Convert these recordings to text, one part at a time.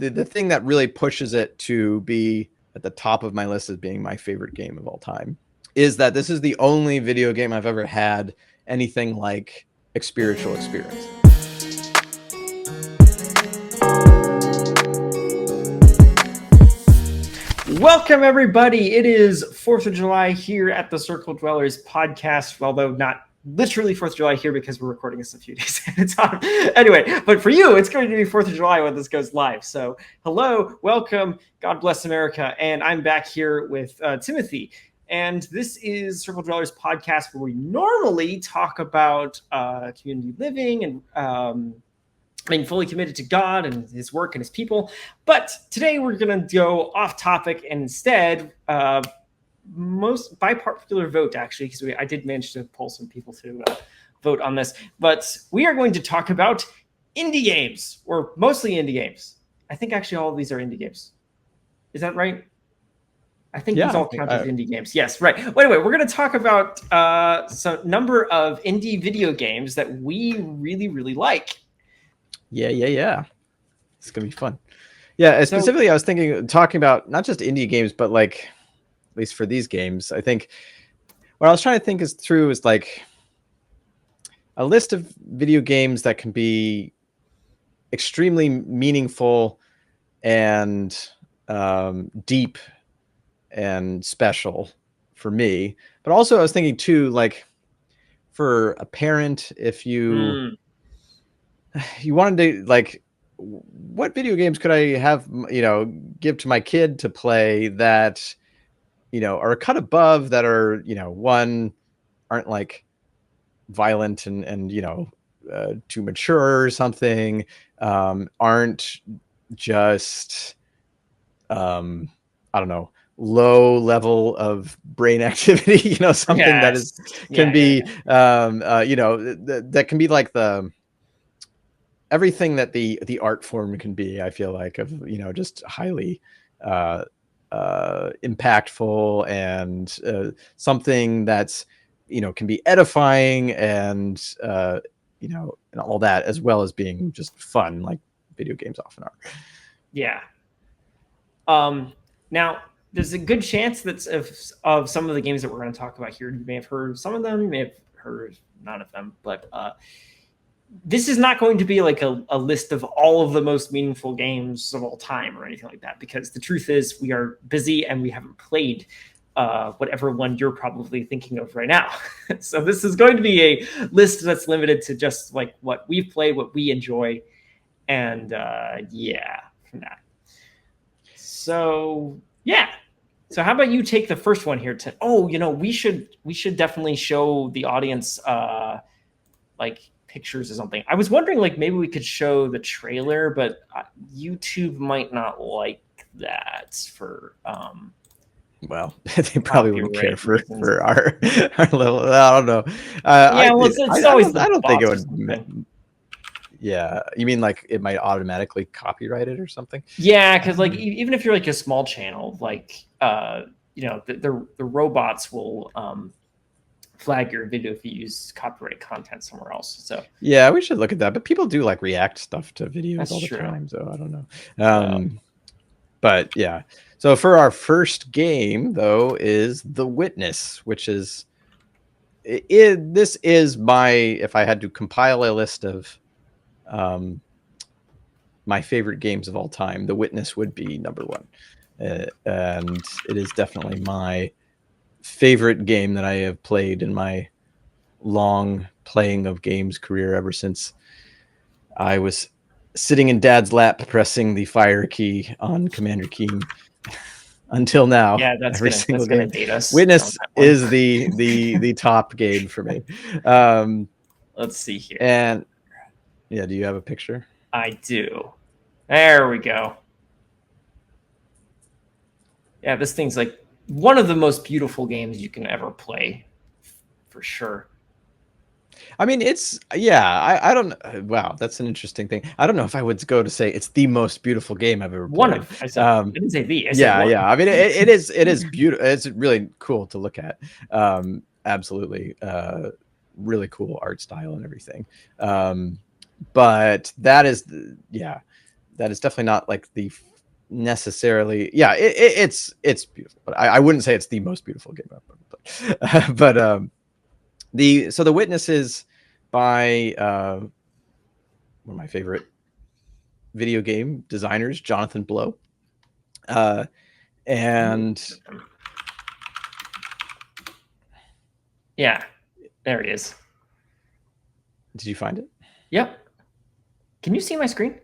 the thing that really pushes it to be at the top of my list as being my favorite game of all time is that this is the only video game I've ever had anything like a spiritual experience. Welcome, everybody. It is 4th of July here at the Circle Dwellers podcast, although not literally 4th of July here because we're recording this a few days at a time. Anyway, but for you, it's going to be 4th of July when this goes live. So hello, welcome, God bless America. And I'm back here with Timothy. And this is Circle Dwellers podcast where we normally talk about community living and being fully committed to God and his work and his people. But today we're going to go off topic and instead, most by popular vote, actually, because I did manage to pull some people to vote on this. But we are going to talk about indie games, or mostly indie games. I think actually all of these are indie games. Is that right? I think these all count as indie games. Yes, right. Well, anyway, we're going to talk about some number of indie video games that we really, really like. Yeah. It's gonna be fun. Yeah, specifically, I was talking about not just indie games, but like, at least for these games, I think what I was trying to think is like a list of video games that can be extremely meaningful and deep and special for me. But also, I was thinking too, like for a parent, if you wanted to, like, what video games could I have, give to my kid to play that, are a cut above, that are, aren't like violent and too mature or something, aren't just, I don't know, low level of brain activity, something that can be that can be like everything that the art form can be, I feel like, of, just highly impactful and something that's, can be edifying and, and all that, as well as being just fun, like video games often are. Yeah. Now, there's a good chance that of some of the games that we're going to talk about here, you may have heard some of them, you may have heard none of them, but this is not going to be like a list of all of the most meaningful games of all time or anything like that, because the truth is we are busy and we haven't played whatever one you're probably thinking of right now. So this is going to be a list that's limited to just like what we've played, what we enjoy, and from that. So so how about you take the first one here to we should definitely show the audience like pictures or something. I was wondering, like, maybe we could show the trailer, but YouTube might not like that for well, they probably wouldn't care for our level. I don't know. I don't think it would. Yeah, you mean like it might automatically copyright it or something? Yeah, because like even if you're like a small channel, like the robots will flag your video if you use copyrighted content somewhere else. So yeah, we should look at that. But people do like react stuff to videos all the time, so I don't know. But yeah, so for our first game though is The Witness, which is this is my, if I had to compile a list of my favorite games of all time, The Witness would be number one, and it is definitely my favorite game that I have played in my long playing of games career, ever since I was sitting in Dad's lap pressing the fire key on Commander Keen until now. Yeah, that's gonna date us. Witness is the top game for me. Let's see here. And yeah, do you have a picture? I do. There we go. Yeah, this thing's like one of the most beautiful games you can ever play, for sure. I mean, I don't know. Wow, that's an interesting thing. I don't know if I would go to say it's the most beautiful game I've ever played. One of, I didn't say the. I said yeah, one. Yeah. I mean, it is beautiful. It's really cool to look at. Absolutely, really cool art style and everything. But that is that is definitely not like the necessarily. Yeah, it's beautiful, but I wouldn't say it's the most beautiful game ever. But the Witness is by one of my favorite video game designers, Jonathan Blow, and yeah, there he is. Did you find it? Yep. Can you see my screen?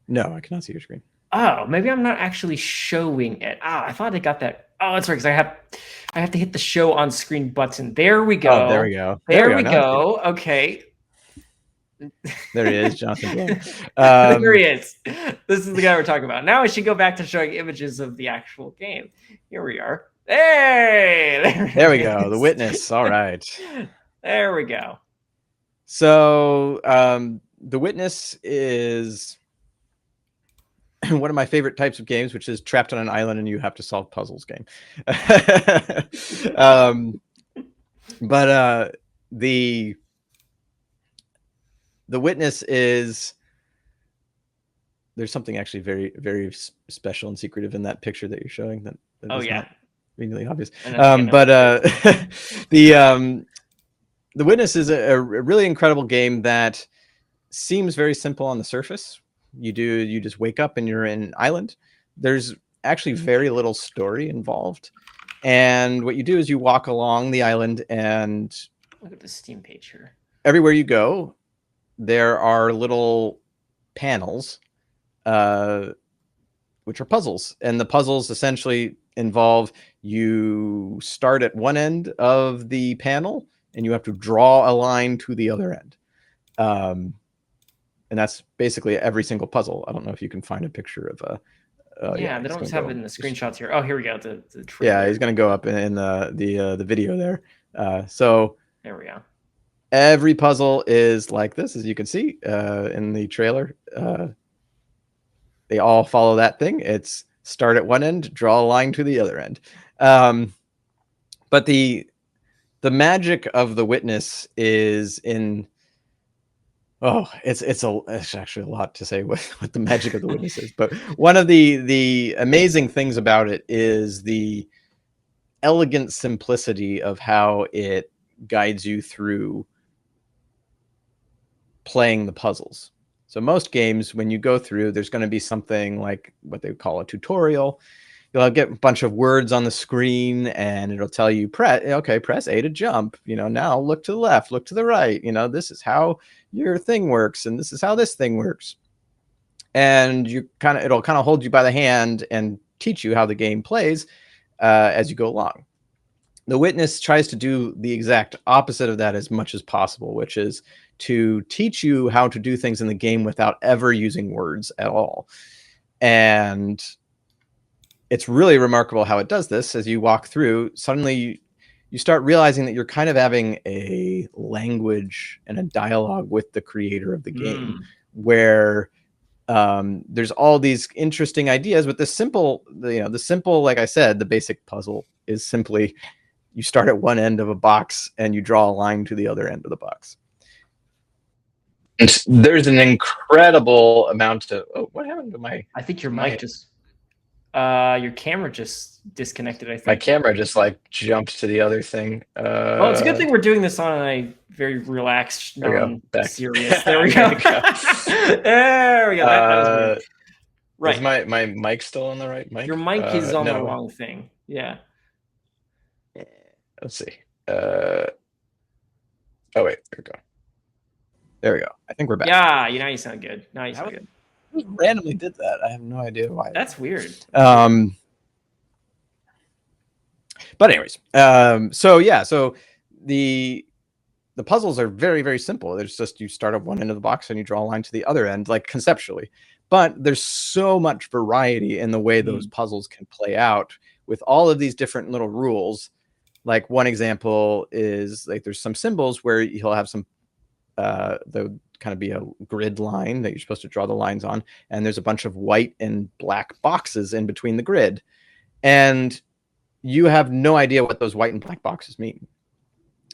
No, I cannot see your screen. Oh, maybe I'm not actually showing it. I thought I got that. Oh, that's right, because I have to hit the show on screen button. There we go. Oh, there we go. There we go. Okay. There he is, Jonathan Blow. There he is. This is the guy we're talking about. Now I should go back to showing images of the actual game. Here we are. Hey! There we go. The Witness. All right. There we go. So The Witness is one of my favorite types of games, which is trapped on an island and you have to solve puzzles game. But the Witness is, there's something actually very, very special and secretive in that picture that you're showing. That oh yeah, not really obvious. But the Witness is a really incredible game that seems very simple on the surface. You just wake up and you're in an island. There's actually very little story involved, and what you do is you walk along the island, and look at the Steam page here. Everywhere you go, there are little panels, which are puzzles, and the puzzles essentially involve you start at one end of the panel and you have to draw a line to the other end. And that's basically every single puzzle. I don't know if you can find a picture of a. Yeah, they don't have it in the screenshots here. Oh, here we go. The yeah, he's going to go up in the video there. So there we go. Every puzzle is like this, as you can see in the trailer. They all follow that thing. It's start at one end, draw a line to the other end. But the magic of the Witness is in. Oh, it's actually a lot to say what the magic of the Witness is. But one of the amazing things about it is the elegant simplicity of how it guides you through playing the puzzles. So most games, when you go through, there's going to be something like what they call a tutorial. You'll get a bunch of words on the screen and it'll tell you, press A to jump. Now look to the left, look to the right. This is how your thing works and this is how this thing works. And it'll kind of hold you by the hand and teach you how the game plays as you go along. The Witness tries to do the exact opposite of that as much as possible, which is to teach you how to do things in the game without ever using words at all. And it's really remarkable how it does this. As you walk through, suddenly you start realizing that you're kind of having a language and a dialogue with the creator of the game, where there's all these interesting ideas. But the simple, like I said, the basic puzzle is simply you start at one end of a box and you draw a line to the other end of the box. And there's an incredible amount of. Oh, what happened to my? I think your mic just. Your camera just disconnected, I think. My camera just jumped to the other thing. Well, it's a good thing we're doing this on a very relaxed, non-serious. There we go. There we go. That was weird. Right. Is my mic still on the right mic? Your mic is on the wrong thing. Yeah. Let's see. Oh, wait. There we go. There we go. I think we're back. Yeah, now you sound good. Now you sound good. Randomly did that. I have no idea why. That's weird. But anyways, so the puzzles are very, very simple. There's just you start at one end of the box and you draw a line to the other end, like conceptually. But there's so much variety in the way those puzzles can play out with all of these different little rules. Like one example is there's some symbols where he'll have some the kind of be a grid line that you're supposed to draw the lines on, and there's a bunch of white and black boxes in between the grid, and you have no idea what those white and black boxes mean.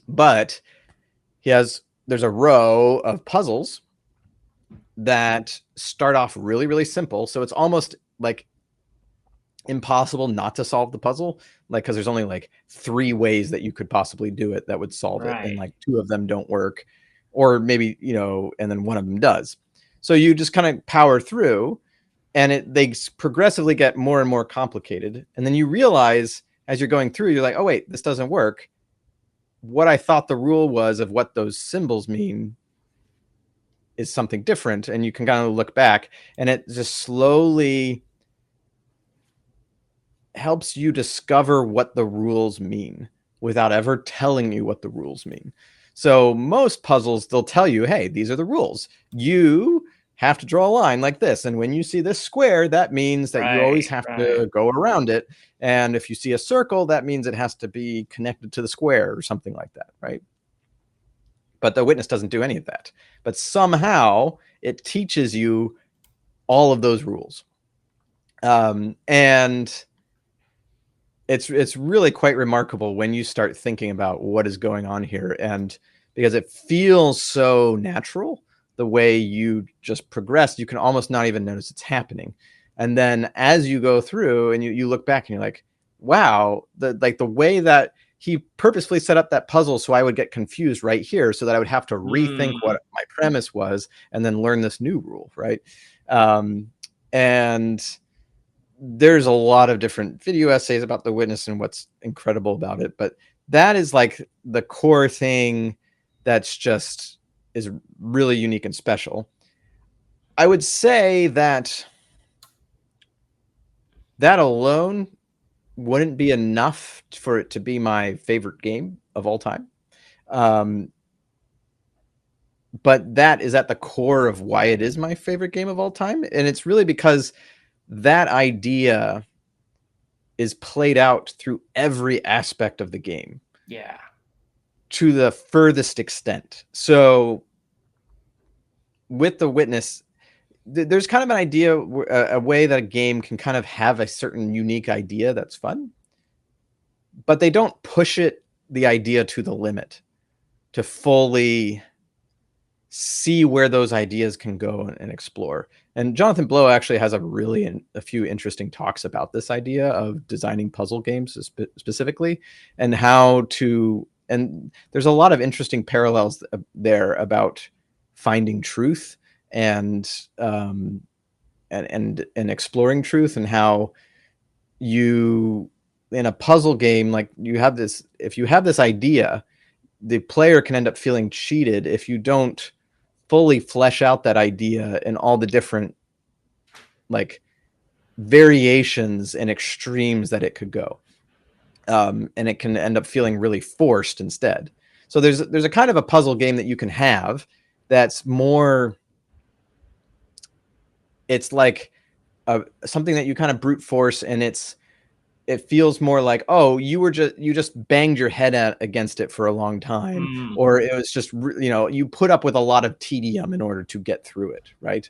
But there's a row of puzzles that start off really, really simple. So it's almost like impossible not to solve the puzzle, like, because there's only like 3 ways that you could possibly do it that would solve it, and Right. like 2 of them don't work, or maybe, and then 1 of them does. So you just kind of power through, and they progressively get more and more complicated, and then you realize as you're going through, you're like, oh wait, this doesn't work. What I thought the rule was of what those symbols mean is something different, and you can kind of look back, and it just slowly helps you discover what the rules mean without ever telling you what the rules mean. So most puzzles, they'll tell you, hey, these are the rules. You have to draw a line like this. And when you see this square, that means that you always have to go around it. And if you see a circle, that means it has to be connected to the square or something like that, right? But the witness doesn't do any of that. But somehow it teaches you all of those rules. And it's really quite remarkable when you start thinking about what is going on here, and because it feels so natural the way you just progress, you can almost not even notice it's happening. And then as you go through and you look back and you're like, wow, the way that he purposefully set up that puzzle so I would get confused right here, so that I would have to rethink what my premise was and then learn this new rule, right? And there's a lot of different video essays about the witness and what's incredible about it, but that is like the core thing that's just is really unique and special. I would say that alone wouldn't be enough for it to be my favorite game of all time. But that is at the core of why it is my favorite game of all time. And it's really because that idea is played out through every aspect of the game. Yeah. To the furthest extent. So with the witness, there's kind of an idea, a way that a game can kind of have a certain unique idea that's fun, but they don't push the idea to the limit to fully see where those ideas can go and explore. And Jonathan Blow actually has a few interesting talks about this idea of designing puzzle games specifically, and how to, and there's a lot of interesting parallels there about finding truth and exploring truth, and how you, in a puzzle game, like if you have this idea, the player can end up feeling cheated if you don't fully flesh out that idea and all the different like variations and extremes that it could go. And it can end up feeling really forced instead. So there's a kind of a puzzle game that you can have that's more, it's like something that you kind of brute force, and it feels more like, oh, you just banged your head against it for a long time, or it was just, you put up with a lot of tedium in order to get through it, right?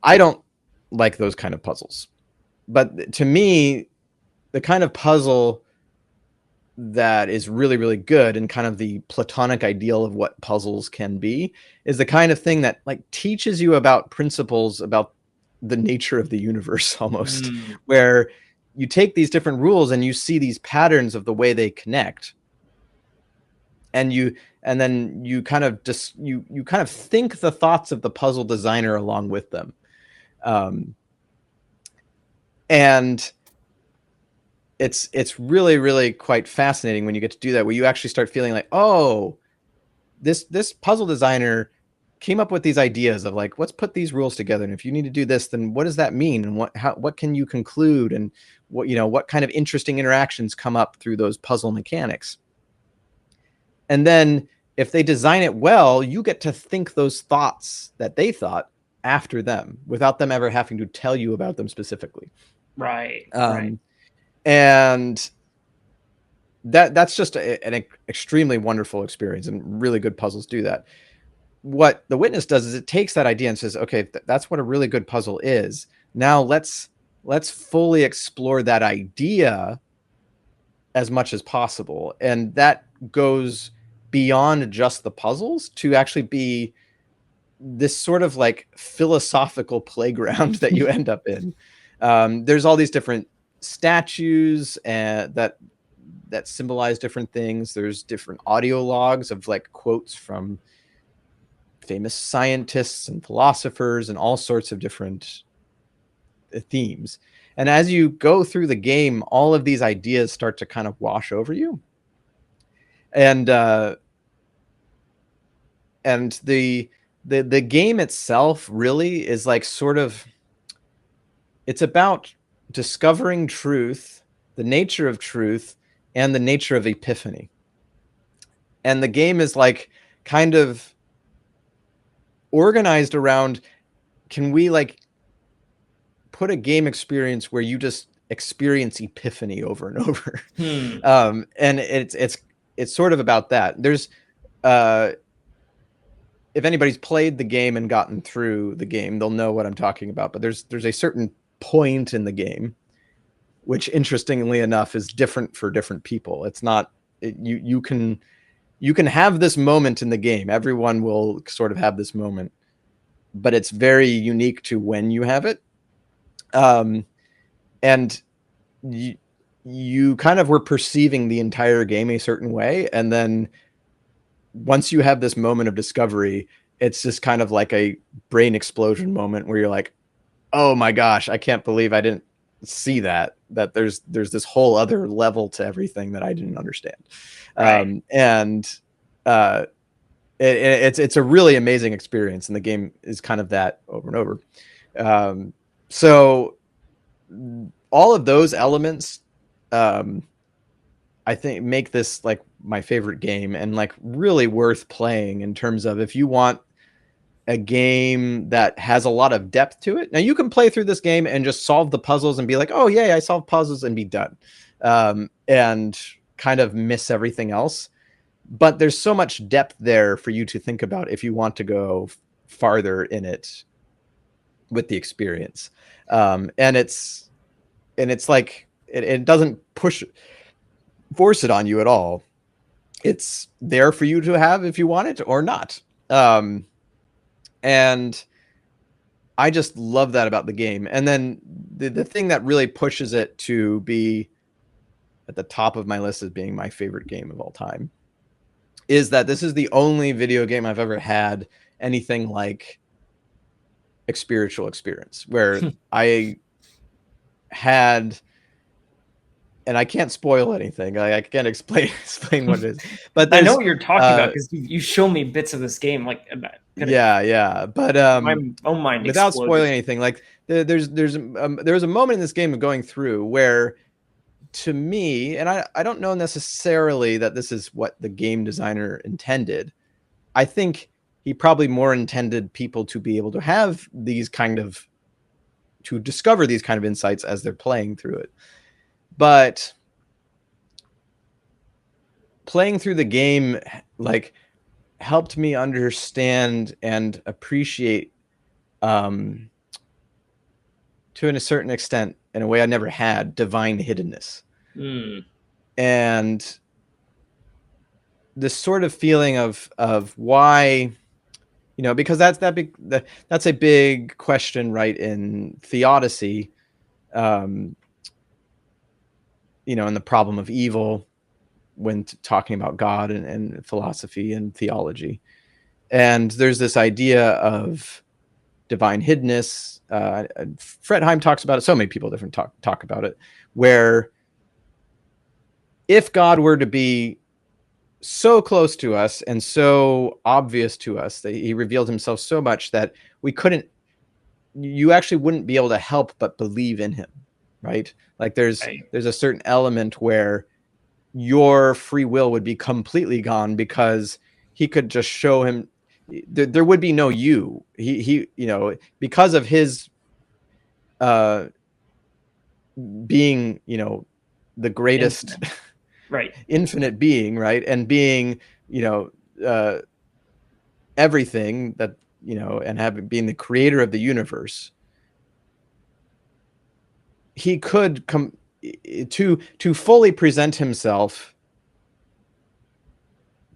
I don't like those kind of puzzles, but to me, the kind of puzzle that is really, really good, and kind of the platonic ideal of what puzzles can be, is the kind of thing that like teaches you about principles about the nature of the universe almost, where you take these different rules and you see these patterns of the way they connect, and then you kind of just you kind of think the thoughts of the puzzle designer along with them. And it's really, really quite fascinating when you get to do that, where you actually start feeling like, oh, this puzzle designer came up with these ideas of like, let's put these rules together, and if you need to do this, then what does that mean, and what can you conclude, and what kind of interesting interactions come up through those puzzle mechanics. And then if they design it well, you get to think those thoughts that they thought after them without them ever having to tell you about them specifically. Right. And that's just an extremely wonderful experience, and really good puzzles do that. What the witness does is it takes that idea and says, okay, that's what a really good puzzle is. Now let's fully explore that idea as much as possible. And that goes beyond just the puzzles to actually be this sort of like philosophical playground that you end up in. There's all these different statues that symbolize different things. There's different audio logs of like quotes from famous scientists and philosophers and all sorts of different themes. And as you go through the game, all of these ideas start to kind of wash over you. And the game itself really is like sort of, it's about discovering truth, the nature of truth, and the nature of epiphany. And the game is like kind of organized around, can we like put a game experience where you just experience epiphany over and over? And it's sort of about that. There's if anybody's played the game and gotten through the game, they'll know what I'm talking about. But there's a certain point in the game, which interestingly enough is different for different people. It's not, you can have this moment in the game. Everyone will sort of have this moment, but it's very unique to when you have it. And you kind of were perceiving the entire game a certain way. And then once you have this moment of discovery, it's just kind of like a brain explosion moment where you're like, oh my gosh, I can't believe I didn't see that there's this whole other level to everything that I didn't understand. Right. It's a really amazing experience, and the game is kind of that over and over. So all of those elements, I think make this like my favorite game, and like really worth playing in terms of if you want a game that has a lot of depth to it. Now you can play through this game and just solve the puzzles and be like, oh yay, I solved puzzles, and be done. And kind of miss everything else. But there's so much depth there for you to think about if you want to go farther in it with the experience. And it's like, it doesn't force it on you at all. It's there for you to have if you want it or not. And I just love that about the game. And then the thing that really pushes it to be at the top of my list as being my favorite game of all time is that this is the only video game I've ever had anything like a spiritual experience where I had, and I can't spoil anything. I can't explain what it is. But I know what you're talking about because you show me bits of this game. Like, yeah. But my own mind without exploded. spoiling anything, like there's a moment in this game of going through where, to me, and I don't know necessarily that this is what the game designer intended. I think he probably more intended people to be able to have these kind of, to discover these kind of insights as they're playing through it. But playing through the game like helped me understand and appreciate to a certain extent, in a way I never had, divine hiddenness. And this sort of feeling of why, because that's a big question, right, in theodicy, and the problem of evil when talking about God and philosophy and theology. And there's this idea of divine hiddenness. Fred Heim talks about it. So many people different talk about it, where if God were to be so close to us and so obvious to us that he revealed himself so much that you actually wouldn't be able to help but believe in him, right? Like there's a certain element where your free will would be completely gone because he could just show him. There would be no you. He because of his being, the greatest right, infinite being, right, and being, everything that, and being the creator of the universe, he could come to fully present himself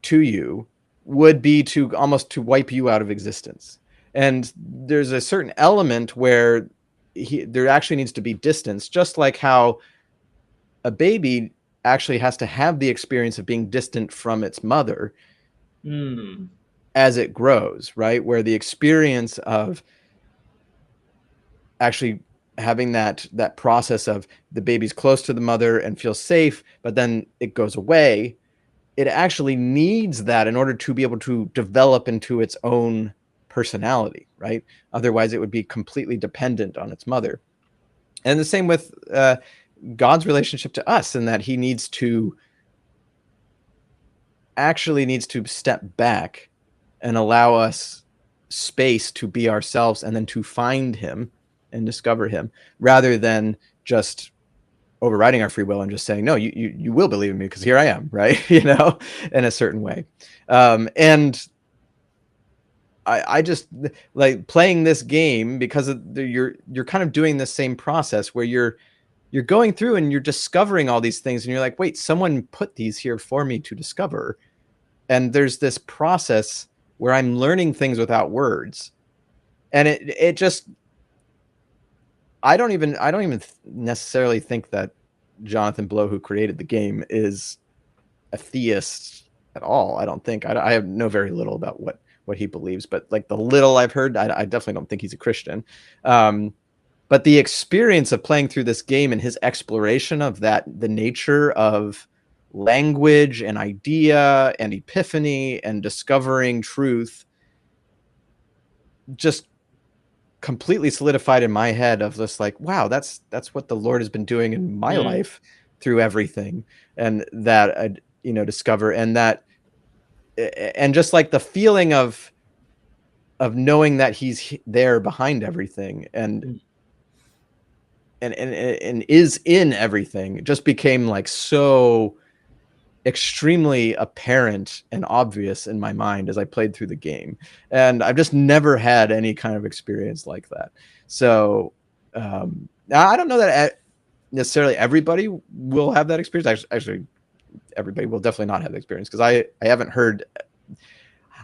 to you would be to almost to wipe you out of existence. And there's a certain element where there actually needs to be distance, just like how a baby actually has to have the experience of being distant from its mother as it grows, right? Where the experience of actually having that process of the baby's close to the mother and feels safe, but then it goes away. It actually needs that in order to be able to develop into its own personality, right? Otherwise, it would be completely dependent on its mother. And the same with God's relationship to us, in that he needs to step back and allow us space to be ourselves and then to find him and discover him, rather than just overriding our free will and just saying, no, you will believe in me because here I am, right? In a certain way. And I just like playing this game because you're kind of doing the same process where you're going through and you're discovering all these things, and you're like, wait, someone put these here for me to discover. And there's this process where I'm learning things without words. And it just, I don't even necessarily think that Jonathan Blow, who created the game, is a theist at all. I don't think. I have know very little about what he believes, but like the little I've heard, I definitely don't think he's a Christian. But the experience of playing through this game and his exploration of the nature of language and idea and epiphany and discovering truth, just completely solidified in my head of this, like, wow, that's what the Lord has been doing in my life through everything. And that I discover, and just like the feeling of knowing that he's there behind everything and is in everything, just became like so extremely apparent and obvious in my mind as I played through the game. And I've just never had any kind of experience like that. So I don't know that necessarily everybody will have that experience. Actually, everybody will definitely not have the experience, because I haven't heard.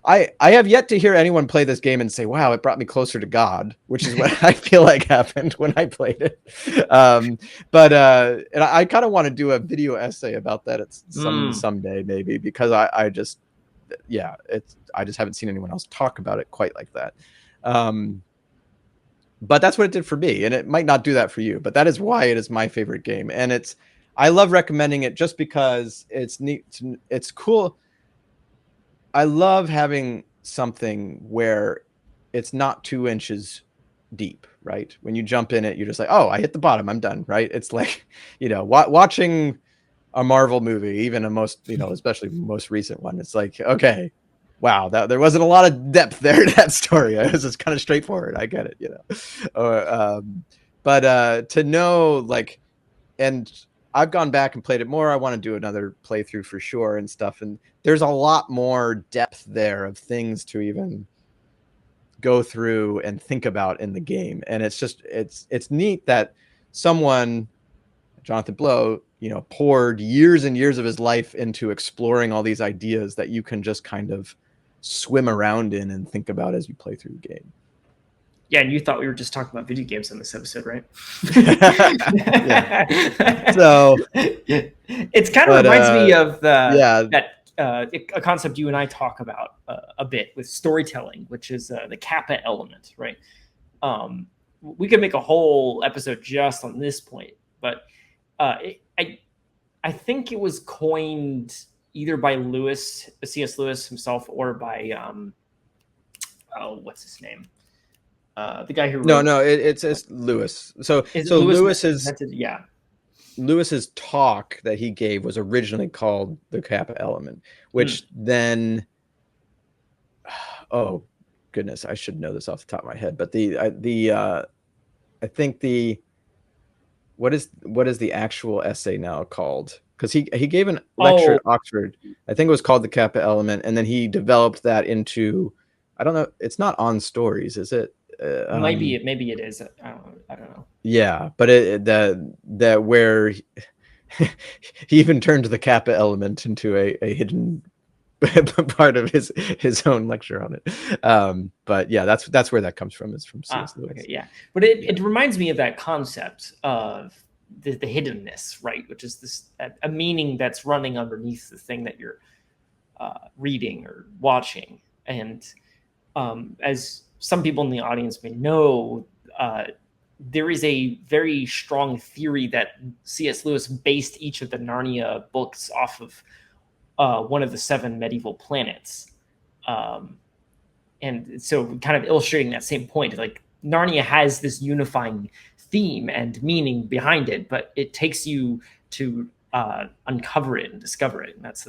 I have yet to hear anyone play this game and say, wow, it brought me closer to God, which is what I feel like happened when I played it. But and I kind of want to do a video essay about that at someday, maybe, because I just haven't seen anyone else talk about it quite like that. But that's what it did for me, and it might not do that for you, but that is why it is my favorite game. And I love recommending it just because it's neat. It's cool. I love having something where it's not 2 inches deep, right? When you jump in it, you're just like, oh, I hit the bottom, I'm done, right? It's like, watching a Marvel movie, even especially most recent one, it's like, okay, wow, there wasn't a lot of depth there in that story. It was just kind of straightforward. I get it, but to know, like, and I've gone back and played it more. I want to do another playthrough for sure and stuff. And there's a lot more depth there of things to even go through and think about in the game. And it's just, it's neat that someone, Jonathan Blow, poured years and years of his life into exploring all these ideas that you can just kind of swim around in and think about as you play through the game. Yeah, and you thought we were just talking about video games in this episode, right? Yeah. So it's kind of reminds me of a concept you and I talk about a bit with storytelling, which is the kappa element, right? We could make a whole episode just on this point, but I think it was coined either by C.S. Lewis himself, or by what's his name? The guy who wrote... it's Lewis. So Lewis's talk that he gave was originally called the kappa element, which then, oh goodness, I should know this off the top of my head, but I think what is the actual essay now called? Because he gave a lecture at Oxford. I think it was called the kappa element, and then he developed that into, I don't know, it's not On Stories, is it? Maybe it is. I don't know. Yeah, but that where he even turned the kappa element into a hidden part of his own lecture on it. But yeah, that's where that comes from. Is from C.S. Lewis. Okay, yeah, but it reminds me of that concept of the hiddenness, right? Which is this a meaning that's running underneath the thing that you're reading or watching. And as some people in the audience may know, there is a very strong theory that C.S. Lewis based each of the Narnia books off of one of the 7 medieval planets. And so kind of illustrating that same point, like Narnia has this unifying theme and meaning behind it, but it takes you to uncover it and discover it. And that's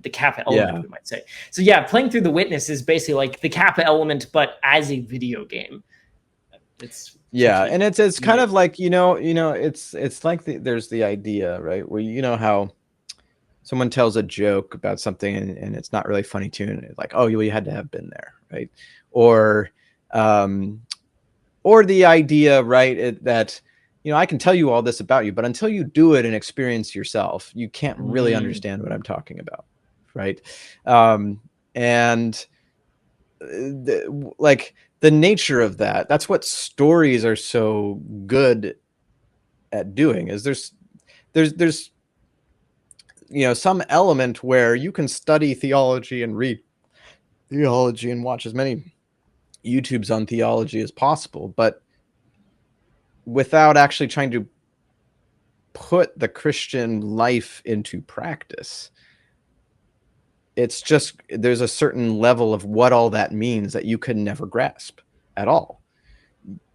the Kappa element, we might say. So yeah, playing through The Witness is basically like the Kappa element, but as a video game. It's and it's kind of like, it's like there's the idea, right, where how someone tells a joke about something and it's not really funny to you, and it's like, oh, you had to have been there, right? Or the idea, right, that I can tell you all this about you, but until you do it and experience yourself, you can't really understand what I'm talking about, right? And the nature of that's what stories are so good at doing, is there's some element where you can study theology and read theology and watch as many YouTubes on theology as possible, but without actually trying to put the Christian life into practice, it's just, there's a certain level of what all that means that you can never grasp at all.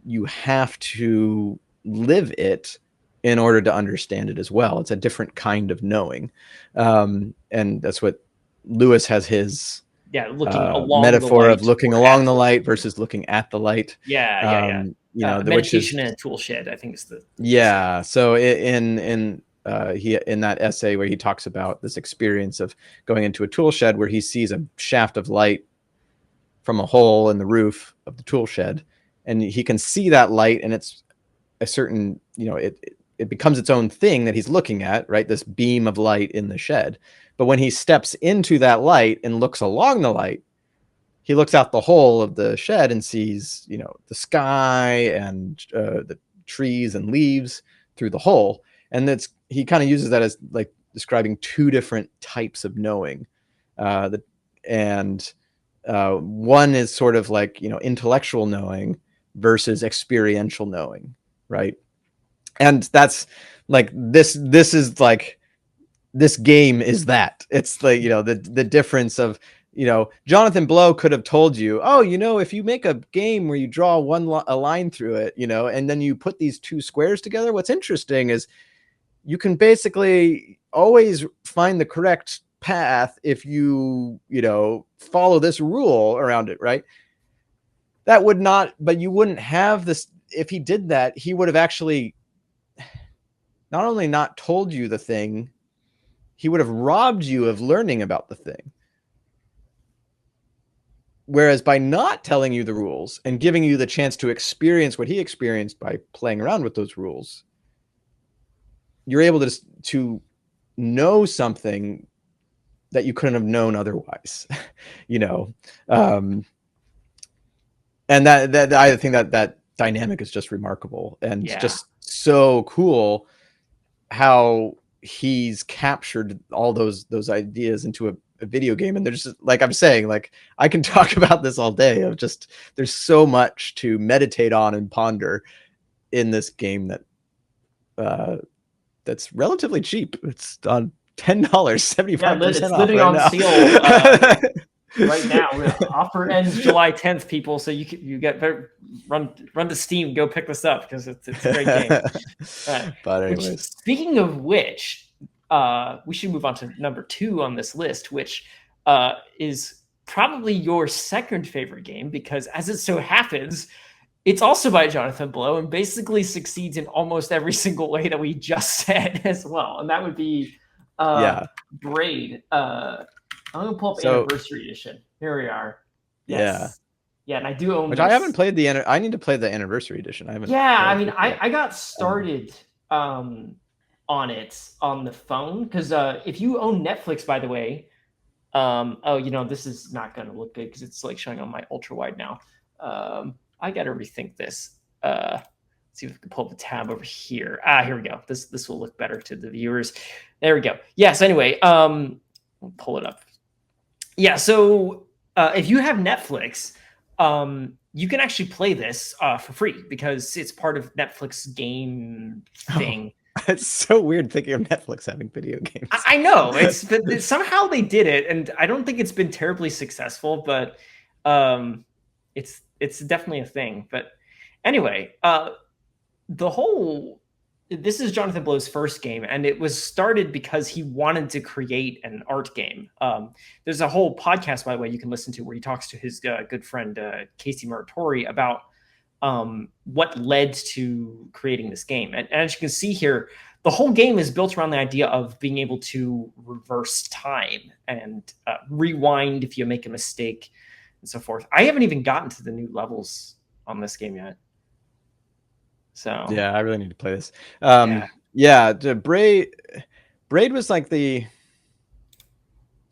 You have to live it in order to understand it as well. It's a different kind of knowing. And that's what Lewis has his looking along metaphor of looking along the light versus looking at the light. Meditation in a tool shed, I think is the so in that essay where he talks about this experience of going into a tool shed where he sees a shaft of light from a hole in the roof of the tool shed, and he can see that light, and it's a certain, it becomes its own thing that he's looking at, right? This beam of light in the shed. But when he steps into that light and looks along the light, he looks out the hole of the shed and sees, the sky and the trees and leaves through the hole. And he kind of uses that as like describing 2 different types of knowing. One is sort of like, intellectual knowing versus experiential knowing, right? And that's like, this is like, this game is that. It's like, the difference of, Jonathan Blow could have told you, oh, if you make a game where you draw a line through it, and then you put these 2 squares together, what's interesting is you can basically always find the correct path if you, follow this rule around it, right? That would not, but you wouldn't have this. If he did that, he would have actually not only not told you the thing, he would have robbed you of learning about the thing. Whereas by not telling you the rules and giving you the chance to experience what he experienced by playing around with those rules, you're able to know something that you couldn't have known otherwise, and that I think that dynamic is just remarkable, and just so cool how he's captured all those ideas into a video game. And there's just, like I'm saying, like I can talk about this all day of just, there's so much to meditate on and ponder in this game that's relatively cheap. It's on $10, 75% it's off literally right on sale. Right now. Offer ends July 10th, people. So you get better run to Steam, go pick this up because it's a great game. But anyways, speaking of which, we should move on to number 2 on this list, which is probably your second favorite game, because as it so happens, it's also by Jonathan Blow and basically succeeds in almost every single way that we just said as well. And that would be Braid. I'm going to pull up Anniversary Edition. Here we are. Yes. Yeah, and I do own which this. I haven't played I need to play the Anniversary Edition. I haven't. Yeah, I mean, I got started on it on the phone because if you own Netflix, by the way, Oh, this is not going to look good because it's like showing on my ultra wide now. I got to rethink this. Let's see if we can pull up the tab over here. Here we go. This will look better to the viewers. There we go. Yes. Anyway, we'll pull it up. Yeah. So if you have Netflix, you can actually play this for free because it's part of Netflix game thing. It's so weird thinking of Netflix having video games. I know but somehow they did it, and I don't think it's been terribly successful, but it's definitely a thing. But anyway, this is Jonathan Blow's first game, and it was started because he wanted to create an art game. There's a whole podcast, by the way, you can listen to where he talks to his good friend Casey Muratori about what led to creating this game. And as you can see here, the whole game is built around the idea of being able to reverse time and rewind if you make a mistake and so forth. I haven't even gotten to the new levels on this game yet. So yeah, I really need to play this. The Braid was like it's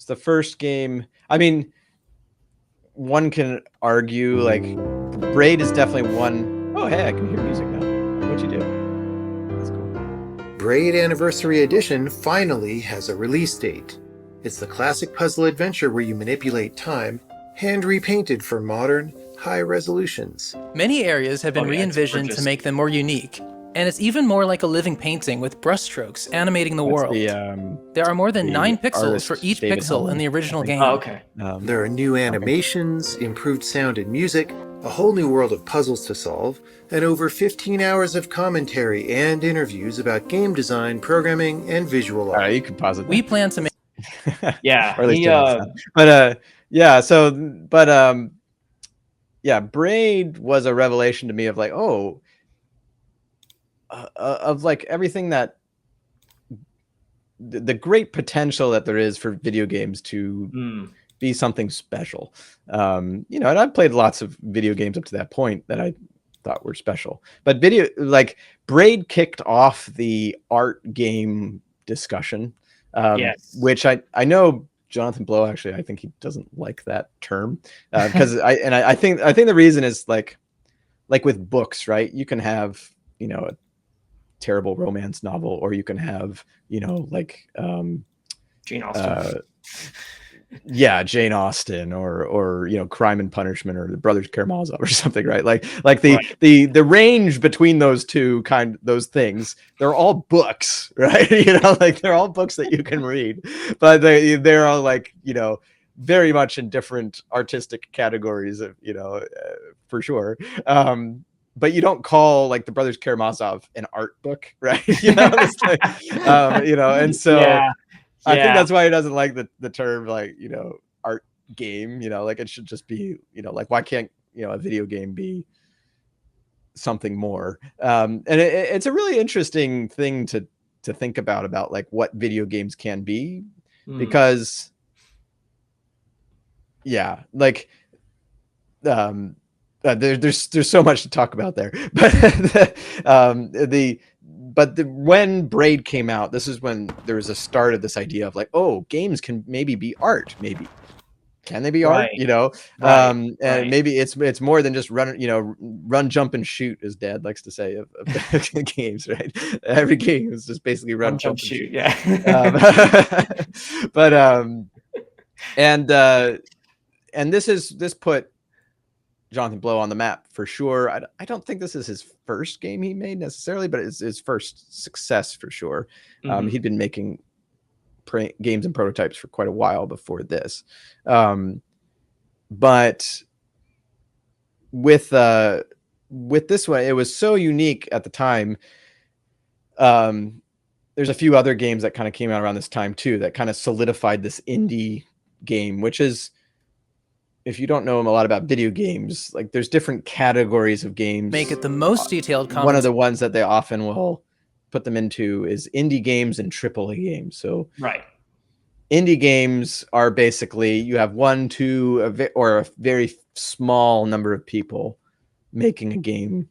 the first game. I mean, one can argue like Braid is definitely one. Oh, hey, I can hear music now. What'd you do? That's cool. Braid Anniversary Edition finally has a release date. It's the classic puzzle adventure where you manipulate time, hand repainted for modern, high resolutions. Many areas have been re-envisioned to make them more unique, and it's even more like a living painting with brushstrokes animating the world. There are more than 9 pixels for each pixel in the original game. Oh, okay. There are new animations, improved sound and music, a whole new world of puzzles to solve, and over 15 hours of commentary and interviews about game design, programming, and visual art. You can pause it. We plan to make... Yeah. Or at least yeah, Braid was a revelation to me of like, of like everything that the great potential that there is for video games to be something special. And I've played lots of video games up to that point that I thought were special, but Braid kicked off the art game discussion, which I know Jonathan Blow, actually, I think he doesn't like that term because I think the reason is like with books, right? You can have, a terrible romance novel, or you can have, Jane Austen. Jane Austen, or Crime and Punishment, or the Brothers Karamazov, or something, right? The range between those those things, they're all books, right? They're all books that you can read, but they're all very much in different artistic categories of, for sure. But you don't call the Brothers Karamazov an art book, right? And so. I think that's why he doesn't like the term art game, it should just be, why can't, a video game be something more? And it's a really interesting thing to think about what video games can be, because there's so much to talk about there, but when Braid came out, this is when there was a start of this idea of games can maybe be art. Maybe can they be art? And maybe it's more than just run, jump, and shoot, as Dad likes to say of games, right? Every game is just basically run, jump, and shoot. Yeah. And this put Jonathan Blow on the map for sure. I don't think this is his first game he made necessarily, but it's his first success for sure. He'd been making games and prototypes for quite a while before this. But with this one, it was so unique at the time. There's a few other games that kind of came out around this time too, that kind of solidified this indie game, which is, if you don't know a lot about video games, there's different categories of games. Make it the most detailed comments. One of the ones that they often will put them into is indie games and AAA games. So indie games are basically, you have 1, 2, or a very small number of people making a game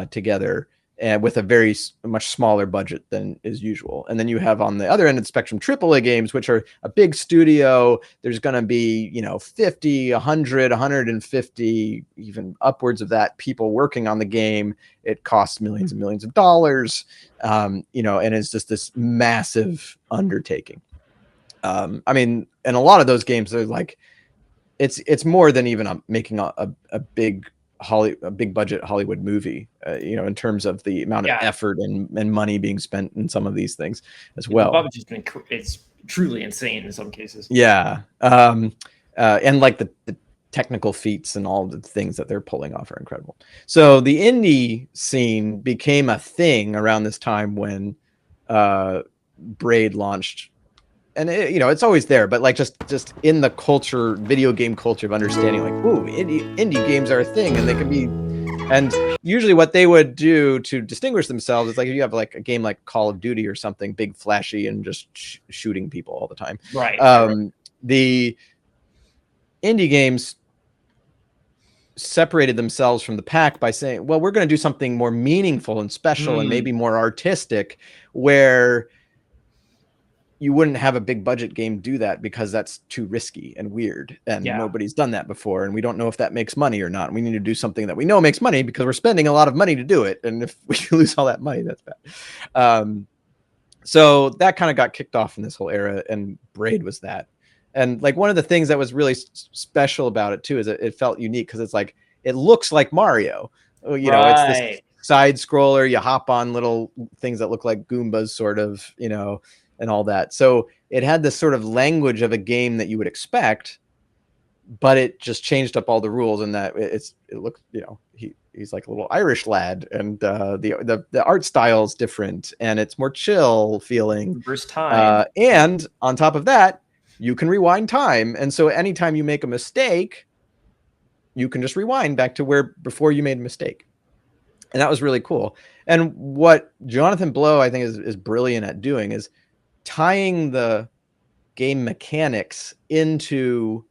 together. and with a much smaller budget than is usual. And then you have on the other end of the spectrum AAA games, which are a big studio. There's going to be 50, 100, 150, even upwards of that people working on the game. It costs millions and millions of dollars, and it's just this massive undertaking. I mean, and a lot of those games are like, it's more than even making a big budget Hollywood movie, in terms of the amount of effort and money being spent in some of these things as well. The budget's been, it's truly insane in some cases. Yeah. And like the technical feats and all the things that they're pulling off are incredible. So the indie scene became a thing around this time when Braid launched. And it's always there, but like just in the culture, video game culture of understanding, like, ooh, indie games are a thing, and they can be. And usually, what they would do to distinguish themselves is like if you have like a game like Call of Duty or something, big, flashy, and just shooting people all the time. Right. The indie games separated themselves from the pack by saying, well, we're going to do something more meaningful and special and maybe more artistic, where you wouldn't have a big budget game do that because that's too risky and weird, and nobody's done that before, and we don't know if that makes money or not. We need to do something that we know makes money because we're spending a lot of money to do it, and if we lose all that money, that's bad. So that kind of got kicked off in this whole era, and Braid was that. And like one of the things that was really special about it too is it felt unique because it's like it looks like Mario. It's this side scroller. You hop on little things that look like Goombas, sort of, and all that. So it had this sort of language of a game that you would expect, but it just changed up all the rules, and that it looks, he's like a little Irish lad, and the art style is different, and it's more chill feeling. First time. And on top of that, you can rewind time. And so anytime you make a mistake, you can just rewind back to where before you made a mistake. And that was really cool. And what Jonathan Blow, I think, is brilliant at doing is tying the game mechanics into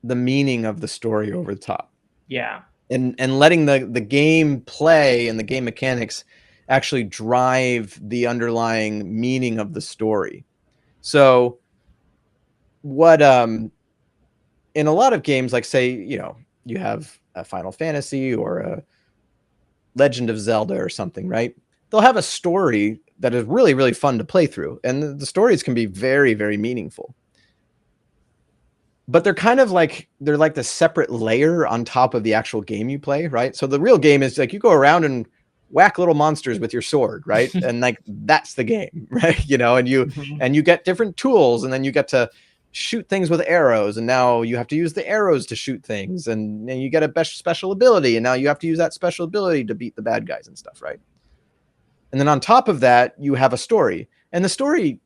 the meaning of the story over the top. Yeah. And letting the game play and the game mechanics actually drive the underlying meaning of the story. So what in a lot of games, like say, you have a Final Fantasy or a Legend of Zelda or something, right? They'll have a story that is really, really fun to play through. And the stories can be very, very meaningful. But they're kind of like, they're like the separate layer on top of the actual game you play, right? So the real game is like you go around and whack little monsters with your sword, right? And like that's the game, right? And you get different tools, and then you get to shoot things with arrows, and now you have to use the arrows to shoot things, and you get a special ability, and now you have to use that special ability to beat the bad guys and stuff, right? And then on top of that, you have a story, and the story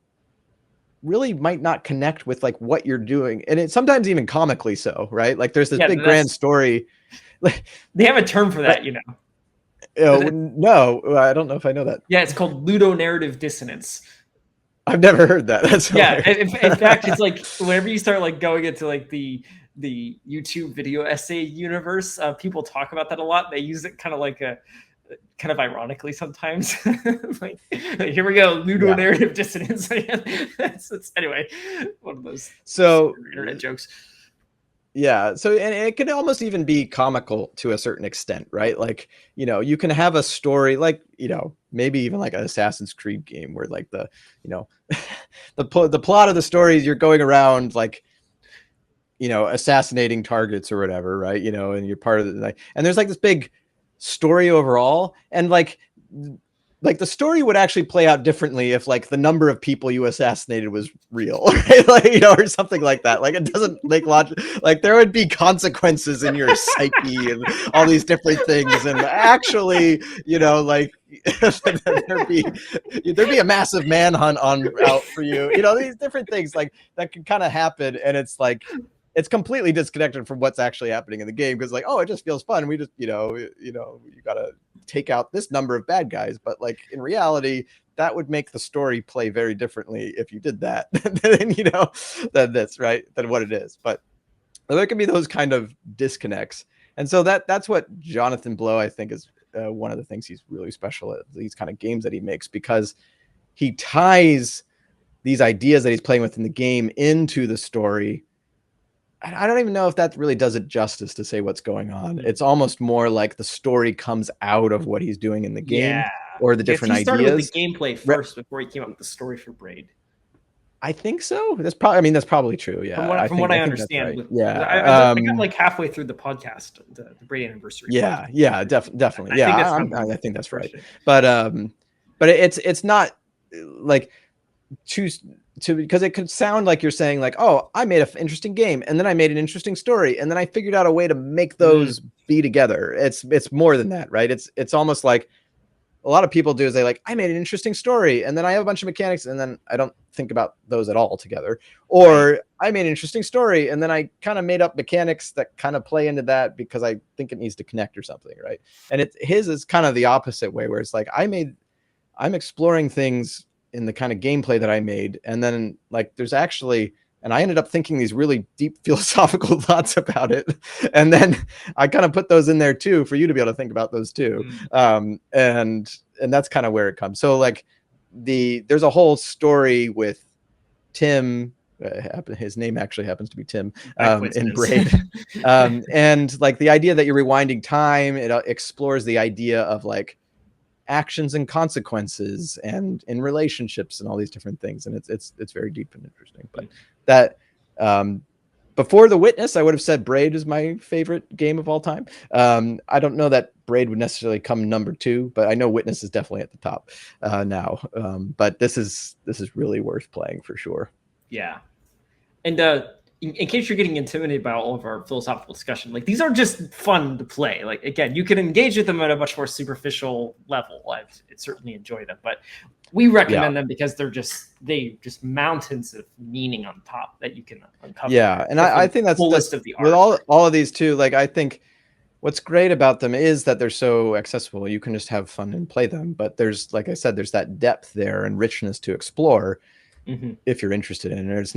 really might not connect with like what you're doing, and it's sometimes even comically so, right? Like there's this big grand story. They have a term for that, No, I don't know if I know that. Yeah, it's called ludonarrative dissonance. I've never heard that. That's in fact, it's like whenever you start like going into like the YouTube video essay universe, people talk about that a lot. They use it kind of ironically sometimes. Like, here we go, ludonarrative dissonance. It's anyway, one of those internet jokes. Yeah. So, and it can almost even be comical to a certain extent, right? Like, you can have a story like, maybe even like an Assassin's Creed game where like the plot of the story is you're going around like, assassinating targets or whatever, right? And you're part of the, and there's like this big story overall. And like the story would actually play out differently if like the number of people you assassinated was real, right? Like, or something like that. Like it doesn't make logic. Like there would be consequences in your psyche and all these different things. And actually, like there'd be a massive manhunt out for you. These different things like that can kind of happen. And it's like, it's completely disconnected from what's actually happening in the game, because like, oh, it just feels fun. We just, you gotta take out this number of bad guys. But like in reality, that would make the story play very differently if you did that than this, right? Than what it is. But there can be those kind of disconnects. And so that's what Jonathan Blow, I think, one of the things he's really special at, these kind of games that he makes, because he ties these ideas that he's playing with in the game into the story. I don't even know if that really does it justice to say what's going on. It's almost more like the story comes out of what he's doing in the game, or the different ideas. He started with the gameplay first before he came up with the story for Braid. I think so. That's probably true. Yeah, from what I understand. Right. Yeah, I got like halfway through the podcast, the Braid anniversary. Yeah, definitely. I think that's right. But it's not like because it could sound like you're saying like, oh, I made an interesting game, and then I made an interesting story, and then I figured out a way to make those be together. It's more than that, right? It's almost like a lot of people do is they like, I made an interesting story, and then I have a bunch of mechanics, and then I don't think about those at all together. Or I made an interesting story, and then I kind of made up mechanics that kind of play into that because I think it needs to connect or something, right? And his is kind of the opposite way, where it's like I'm exploring things in the kind of gameplay that I made, and then like there's actually, and I ended up thinking these really deep philosophical thoughts about it, and then I kind of put those in there too for you to be able to think about those too. And that's kind of where it comes. So like there's a whole story with Tim. His name actually happens to be Tim in Braid. And like the idea that you're rewinding time, it explores the idea of like actions and consequences and in relationships and all these different things, and it's very deep and interesting. But that before The Witness, I would have said Braid is my favorite game of all time. I don't know that Braid would necessarily come number 2, but I know Witness is definitely at the top now. But this is really worth playing for sure. Yeah. And in case you're getting intimidated by all of our philosophical discussion, like these are just fun to play. Like, again, you can engage with them at a much more superficial level. I've certainly enjoyed them, but we recommend them because they just mountains of meaning on top that you can uncover. Yeah, and I think that's of the art. With all of these too. Like, I think what's great about them is that they're so accessible. You can just have fun and play them. But there's, like I said, there's that depth there and richness to explore if you're interested in it.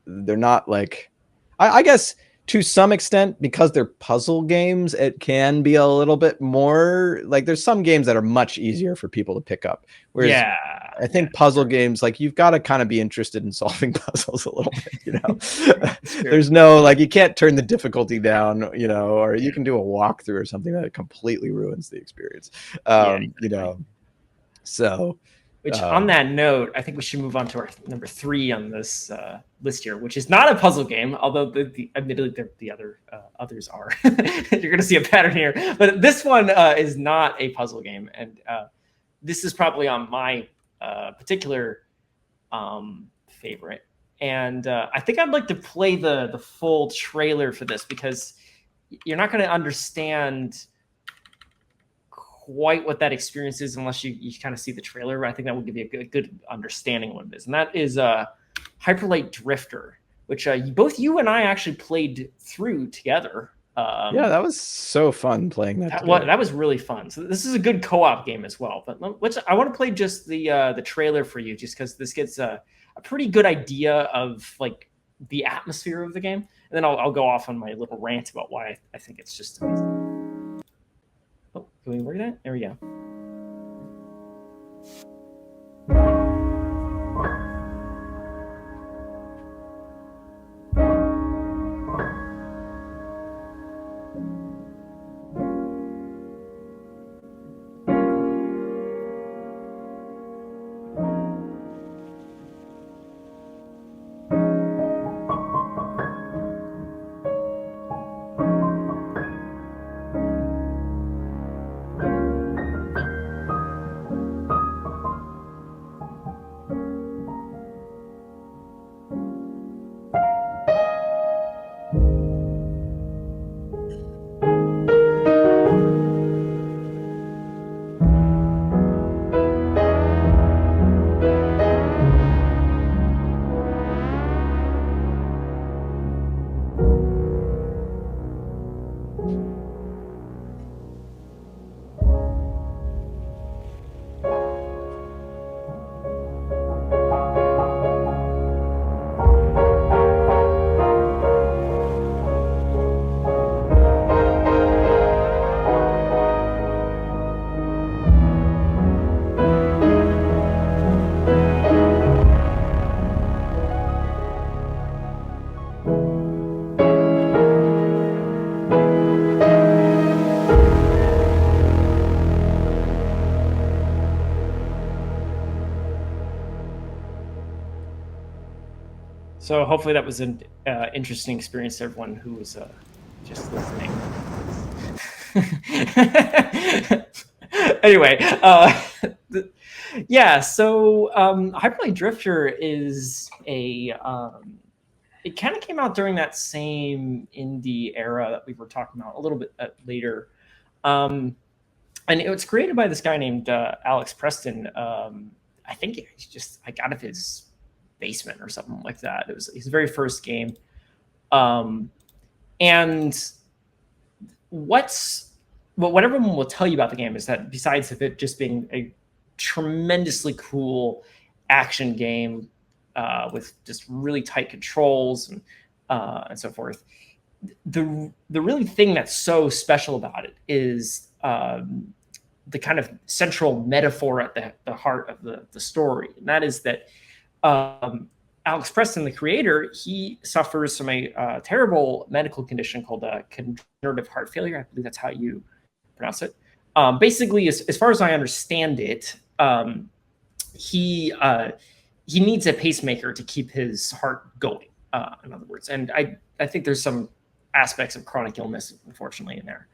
They're not like, I guess to some extent, because they're puzzle games, it can be a little bit more like there's some games that are much easier for people to pick up. Whereas I think puzzle games, like you've got to kind of be interested in solving puzzles a little bit, you know. There's no, like, you can't turn the difficulty down, you know, or you can do a walkthrough or something that completely ruins the experience. You know, so. Which, on that note, I think we should move on to our number 3 on this list here, which is not a puzzle game, although admittedly the others are. You're going to see a pattern here, but this one is not a puzzle game, and this is probably on my particular favorite. And I think I'd like to play the full trailer for this because you're not going to understand quite what that experience is unless you kind of see the trailer. I think that would give you a good understanding of what it is. And that is Hyperlight Drifter, which both you and I actually played through together. Yeah, that was so fun playing that. That was really fun. So this is a good co-op game as well. But I want to play just the trailer for you, just because this gets a pretty good idea of like the atmosphere of the game. And then I'll go off on my little rant about why I think it's just amazing. Oh, can we work that? There we go. So hopefully that was an interesting experience to everyone who was just listening. Anyway, yeah. So Hyperlight Drifter is a. It kind of came out during that same indie era that we were talking about a little bit later, and it was created by this guy named Alex Preston. I think he's just like out of his basement or something like that. It was his very first game. And what everyone will tell you about the game is that besides of it just being a tremendously cool action game with just really tight controls and so forth, the really thing that's so special about it is the kind of central metaphor at the heart of the story, and that is that Alex Preston, the creator, he suffers from a terrible medical condition called congenital heart failure. I believe that's how you pronounce it. Basically, as far as I understand it, he needs a pacemaker to keep his heart going. In other words, and I think there's some aspects of chronic illness, unfortunately, in there.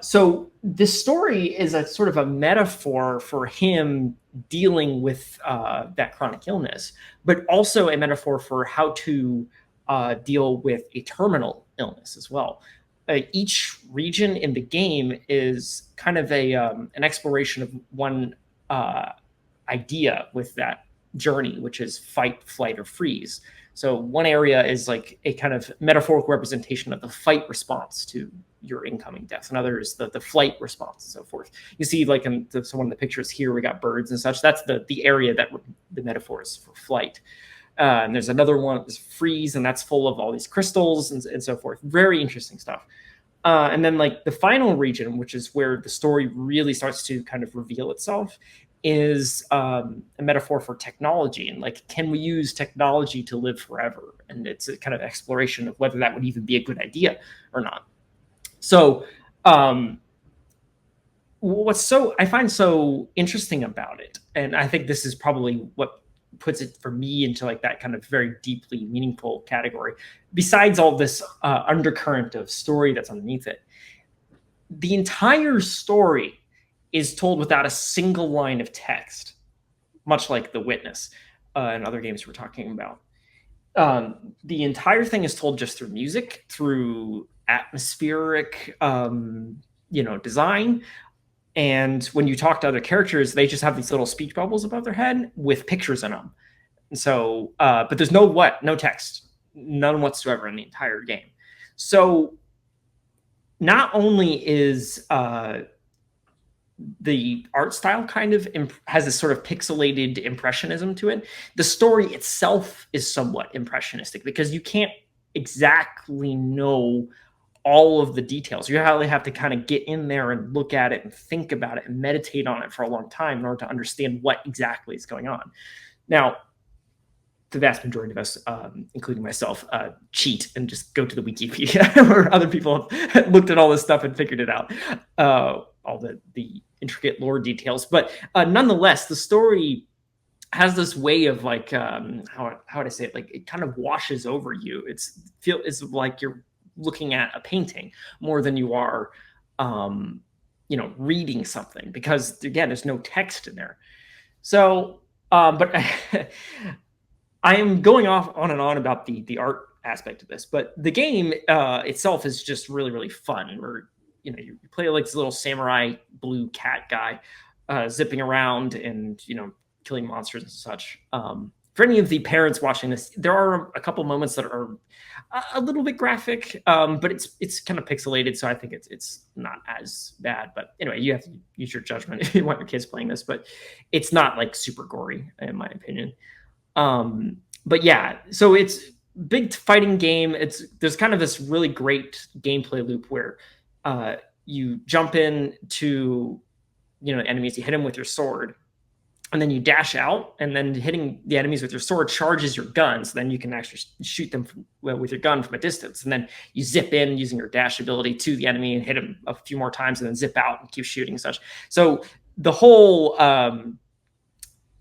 So this story is a sort of a metaphor for him dealing with that chronic illness, but also a metaphor for how to deal with a terminal illness as well. Each region in the game is kind of an exploration of one idea with that journey, which is fight, flight, or freeze. So one area is like a kind of metaphorical representation of the fight response to your incoming death. Another is the flight response and so forth. You see, like in one of the pictures here, we got birds and such. That's the area that the metaphor is for flight. And there's another one, is freeze, and that's full of all these crystals and so forth. Very interesting stuff. And then like the final region, which is where the story really starts to kind of reveal itself, is a metaphor for technology, and like, can we use technology to live forever? And it's a kind of exploration of whether that would even be a good idea or not. So I find so interesting about it, and I think this is probably what puts it for me into like that kind of very deeply meaningful category, besides all this undercurrent of story that's underneath it. The entire story is told without a single line of text, much like The Witness and other games we're talking about. The entire thing is told just through music, through atmospheric, design. And when you talk to other characters, they just have these little speech bubbles above their head with pictures in them. And so, but there's no text, none whatsoever in the entire game. So not only is the art style kind of has this sort of pixelated impressionism to it, the story itself is somewhat impressionistic because you can't exactly know all of the details. You really have to kind of get in there and look at it and think about it and meditate on it for a long time in order to understand what exactly is going on. Now, the vast majority of us, including myself, cheat and just go to the Wikipedia where other people have looked at all this stuff and figured it out, all the intricate lore details. But nonetheless, the story has this way of like, how would I say it? Like, it kind of washes over you. It's like you're looking at a painting more than you are, reading something, because again, there's no text in there. So, but I am going on and on about the art aspect of this, but the game itself is just really, really fun. Where you play like this little samurai blue cat guy zipping around and killing monsters and such. For any of the parents watching this, there are a couple moments that are a little bit graphic, but it's kind of pixelated, so I think it's not as bad. But anyway, you have to use your judgment if you want your kids playing this, but it's not like super gory in my opinion. But yeah, so it's big fighting game. There's kind of this really great gameplay loop where you jump in to enemies, you hit them with your sword, and then you dash out, and then hitting the enemies with your sword charges your gun, so then you can actually shoot them with your gun from a distance. And then you zip in using your dash ability to the enemy and hit them a few more times, and then zip out and keep shooting and such. So the whole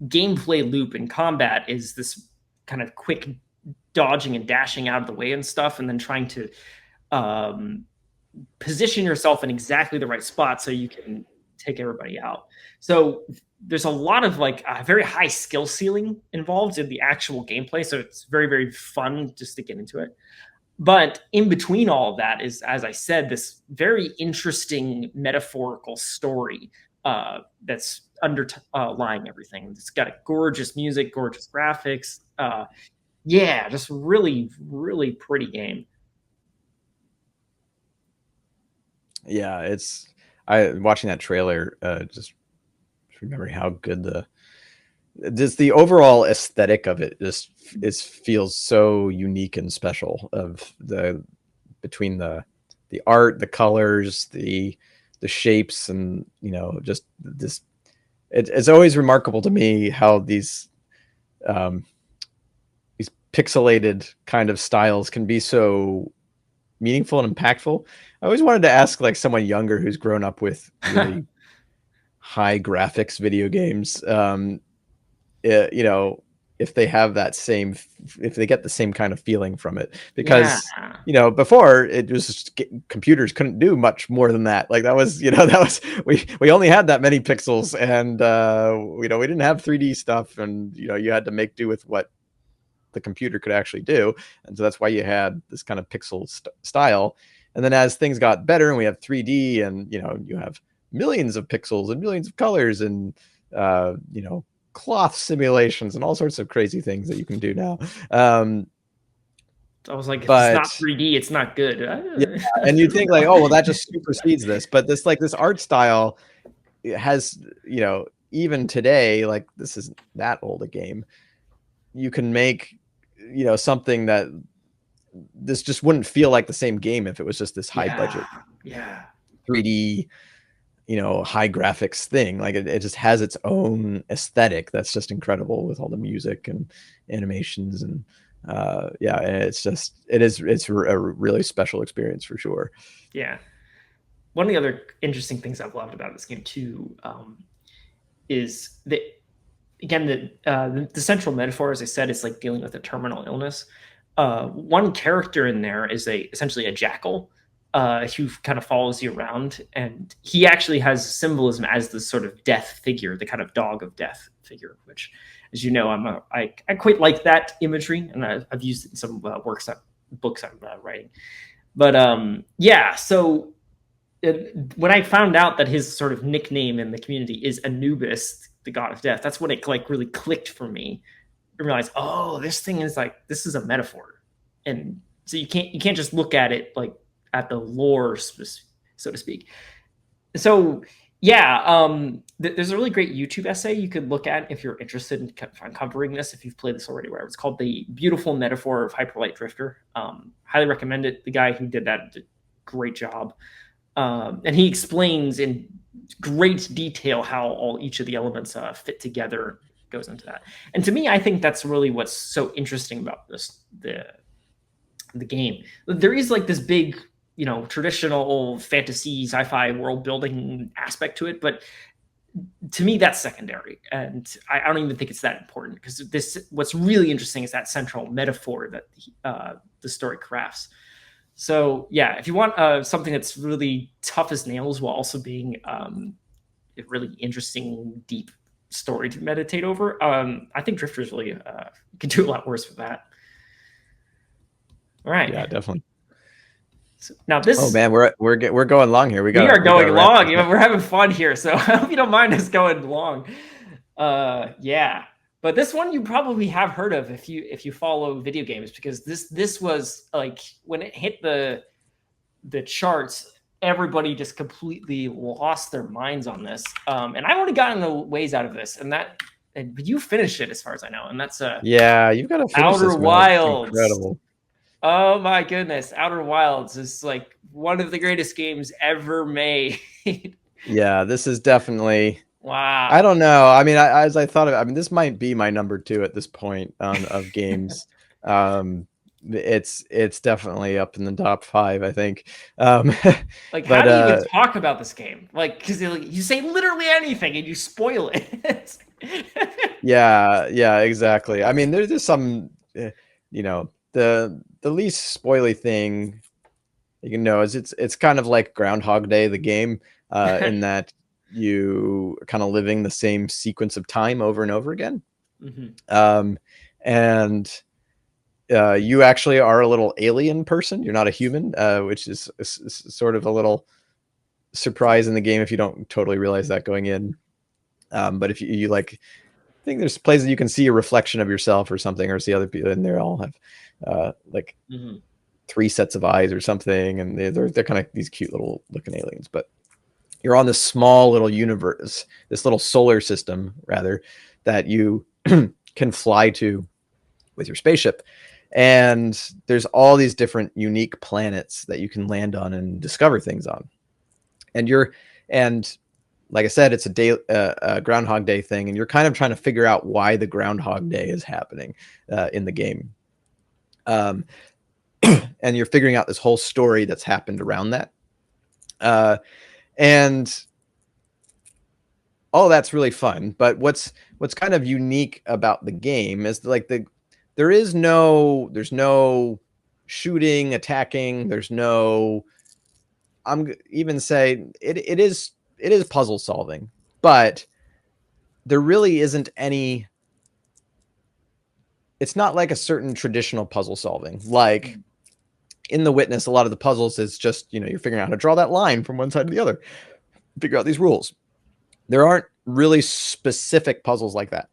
gameplay loop in combat is this kind of quick dodging and dashing out of the way and stuff, and then trying to position yourself in exactly the right spot so you can take everybody out. So there's a lot of like a very high skill ceiling involved in the actual gameplay. So it's very, very fun just to get into it. But in between all of that is, as I said, this very interesting metaphorical story that's underlying everything. It's got a gorgeous music, gorgeous graphics. Yeah, just really, really pretty game. Yeah, I watching that trailer, just remembering how good the overall aesthetic of it feels so unique and special, between the art, the colors, the shapes, and just this. It's always remarkable to me how these pixelated kind of styles can be so meaningful and impactful. I always wanted to ask like someone younger who's grown up with really high graphics video games, if they have if they get the same kind of feeling from it, because before it was just, computers couldn't do much more than that. Like that was we only had that many pixels, and we didn't have 3D stuff, and you had to make do with what the computer could actually do. And so that's why you had this kind of pixel style. And then as things got better and we have 3D, and you have millions of pixels and millions of colors, and cloth simulations and all sorts of crazy things that you can do now. I was like, if it's not 3D, it's not good. Yeah, and you'd think like, oh well, that just supersedes this. But this art style has, even today, like this isn't that old a game, you can make something that this just wouldn't feel like the same game if it was just this high budget 3D high graphics thing. Like it just has its own aesthetic that's just incredible, with all the music and animations, and it's a really special experience for sure. Yeah, one of the other interesting things I've loved about this game too is that, again, the central metaphor, as I said, is like dealing with a terminal illness. One character in there is essentially a jackal who kind of follows you around, and he actually has symbolism as the sort of death figure, the kind of dog of death figure, which, as you know, I quite like that imagery, and I've used it in some books I'm writing. But so when I found out that his sort of nickname in the community is Anubis, the god of death, that's when it like really clicked for me. I realized, oh, this is a metaphor, and so you can't just look at it like at the lore, so to speak. So there's a really great YouTube essay you could look at if you're interested in covering this, if you've played this already. Where it's called "The Beautiful Metaphor of Hyperlight Drifter." Highly recommend it. The guy who did that did a great job, and he explains in great detail how each of the elements fit together, goes into that. And to me, I think that's really what's so interesting about the game. There is like this big, traditional fantasy sci-fi world building aspect to it, but to me that's secondary, and I don't even think it's that important, because what's really interesting is that central metaphor that the story crafts. So yeah, if you want something that's really tough as nails while also being a really interesting, deep story to meditate over, I think Drifter's really could do a lot worse with that. All right. Yeah, definitely. So now this. Oh man, we're going long here. We are going long. We're having fun here, so I hope you don't mind us going long. Yeah. But this one you probably have heard of if you follow video games, because this was like when it hit the charts, everybody just completely lost their minds on this. And I've only gotten a ways out of this, but you finished it as far as I know, and that's you've got to finish Outer Wilds. Incredible. Oh my goodness, Outer Wilds is like one of the greatest games ever made. Yeah, this is definitely. Wow. I don't know. I mean, as I thought of, this might be my number 2 at this point of games. It's definitely up in the top 5, I think. Like, how do you even talk about this game? Like, because you say literally anything and you spoil it. Yeah, exactly. I mean, there's some, the least spoily thing you can know is it's kind of like Groundhog Day, the game, in that you are kind of living the same sequence of time over and over again. And you actually are a little alien person. You're not a human, which is sort of a little surprise in the game if you don't totally realize that going in. But if you like, I think there's places you can see a reflection of yourself or something, or see other people, and they all have like 3 sets of eyes or something, and they're kind of these cute little looking aliens. But you're on this small little universe, this little solar system rather, that you can fly to with your spaceship. And there's all these different unique planets that you can land on and discover things on. And like I said, it's a Groundhog Day thing, and you're kind of trying to figure out why the Groundhog Day is happening in the game. And you're figuring out this whole story that's happened around that. And all that's really fun. But what's kind of unique about the game is like there's no shooting, attacking. There's no, I'm even say it is puzzle solving, but there really isn't any. It's not like a certain traditional puzzle solving. Like in The Witness, a lot of the puzzles is just, you're figuring out how to draw that line from one side to the other, figure out these rules. There aren't really specific puzzles like that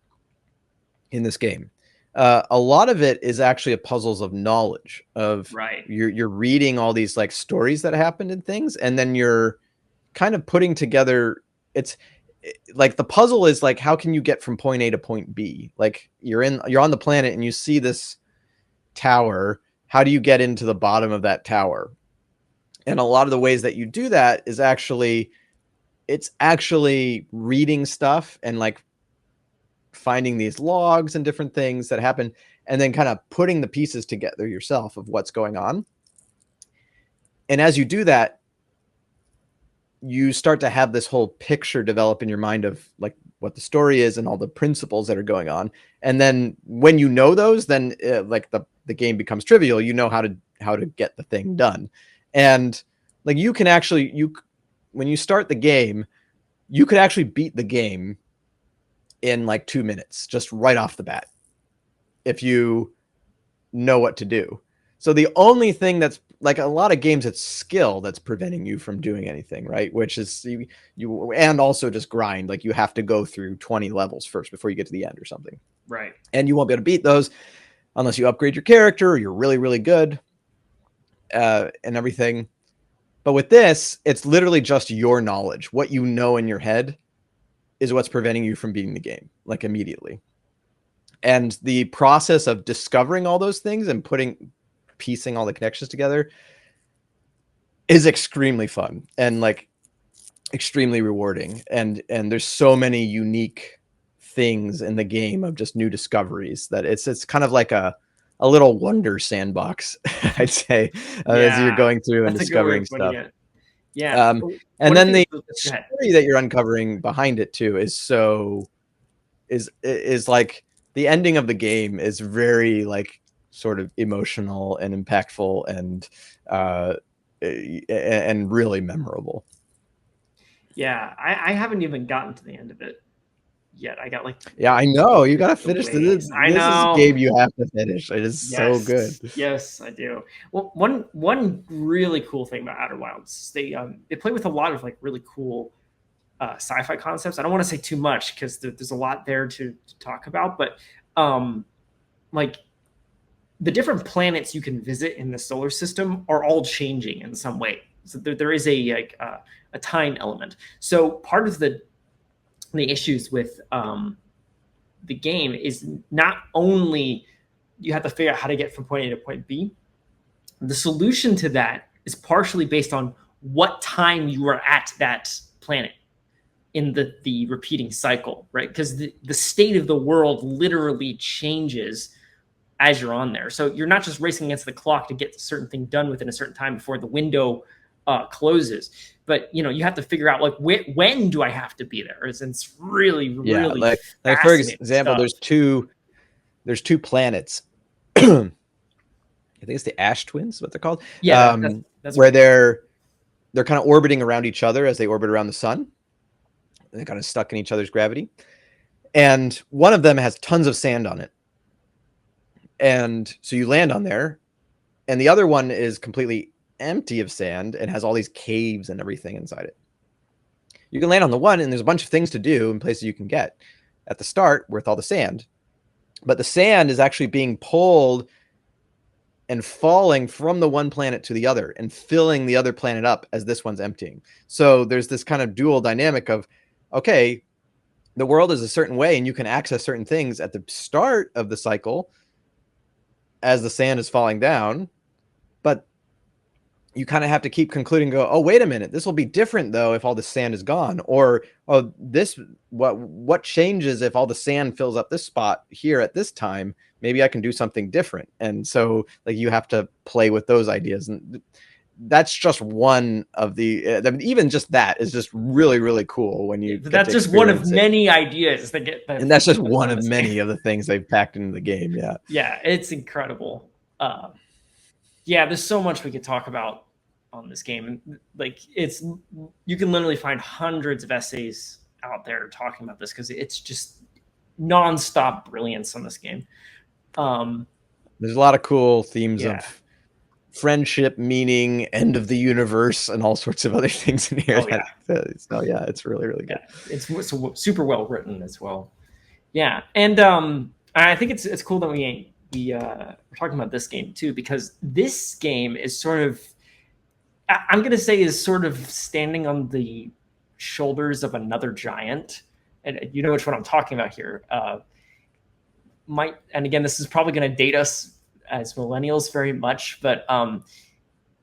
in this game. A lot of it is actually puzzles of knowledge of you're reading all these like stories that happened and things, and then you're kind of putting together. It's like the puzzle is like, how can you get from point A to point B? Like you're on the planet and you see this tower. How do you get into the bottom of that tower? And a lot of the ways that you do that is actually reading stuff and like finding these logs and different things that happen, and then kind of putting the pieces together yourself of what's going on. And as you do that, you start to have this whole picture develop in your mind of like what the story is and all the principles that are going on. And then when you know those, then like the game becomes trivial. You know how to get the thing done. And like you can actually, when you start the game, you could actually beat the game in like 2 minutes, just right off the bat, if you know what to do. So the only thing that's like a lot of games, it's skill that's preventing you from doing anything, right? Which is you and also just grind. Like you have to go through 20 levels first before you get to the end or something. Right. And you won't be able to beat those unless you upgrade your character or you're really, really good and everything. But with this, it's literally just your knowledge. What you know in your head is what's preventing you from beating the game, like immediately. And the process of discovering all those things and piecing all the connections together is extremely fun and like extremely rewarding. And there's so many unique things in the game of just new discoveries that it's kind of like a little wonder sandbox, I'd say, as you're going through and discovering stuff. Yeah. And then the story that you're uncovering behind it too is like the ending of the game is very like sort of emotional and impactful and really memorable. Yeah, I haven't even gotten to the end of it yet. I got like I know you gotta finish this. I know. This is a game you have to finish. It is so good. Yes, I do. Well, one really cool thing about Outer Wilds, they play with a lot of like really cool sci-fi concepts. I don't want to say too much because there's a lot there to talk about, but like the different planets you can visit in the solar system are all changing in some way. So there is a time element. So part of the issues with the game is not only you have to figure out how to get from point A to point B, the solution to that is partially based on what time you are at that planet in the repeating cycle, right? Because the state of the world literally changes as you're on there. So you're not just racing against the clock to get a certain thing done within a certain time before the window closes, but you have to figure out like when do I have to be there? It's really like for example, stuff. there's two planets I think it's the Ash Twins, what they're called. Yeah, that's where they're kind of orbiting around each other as they orbit around the sun. They're kind of stuck in each other's gravity. And one of them has tons of sand on it. And so you land on there, and the other one is completely empty of sand and has all these caves and everything inside it. You can land on the one, and there's a bunch of things to do and places you can get at the start with all the sand. But the sand is actually being pulled and falling from the one planet to the other and filling the other planet up as this one's emptying. So there's this kind of dual dynamic of, okay, the world is a certain way and you can access certain things at the start of the cycle as the sand is falling down, but you kind of have to keep concluding, go, oh, wait a minute, this will be different though if all the sand is gone, or oh, this what changes if all the sand fills up this spot here at this time? Maybe I can do something different. And so like you have to play with those ideas, and that's just one of the even just that is just really, really cool when you that's just one of many ideas that get and that's just one of many of the things they've packed into the game. Yeah, it's incredible. Yeah, there's so much we could talk about on this game. Like you can literally find hundreds of essays out there talking about this because it's just nonstop brilliance on this game. There's a lot of cool themes of friendship, meaning, end of the universe, and all sorts of other things in here. So yeah, it's really, really good. Yeah, it's super well written as well. Yeah, and I think it's cool that we're talking about this game too, because this game is sort of, I'm going to say, is sort of standing on the shoulders of another giant, and you know which one I'm talking about here. And again, this is probably going to date us as millennials very much, but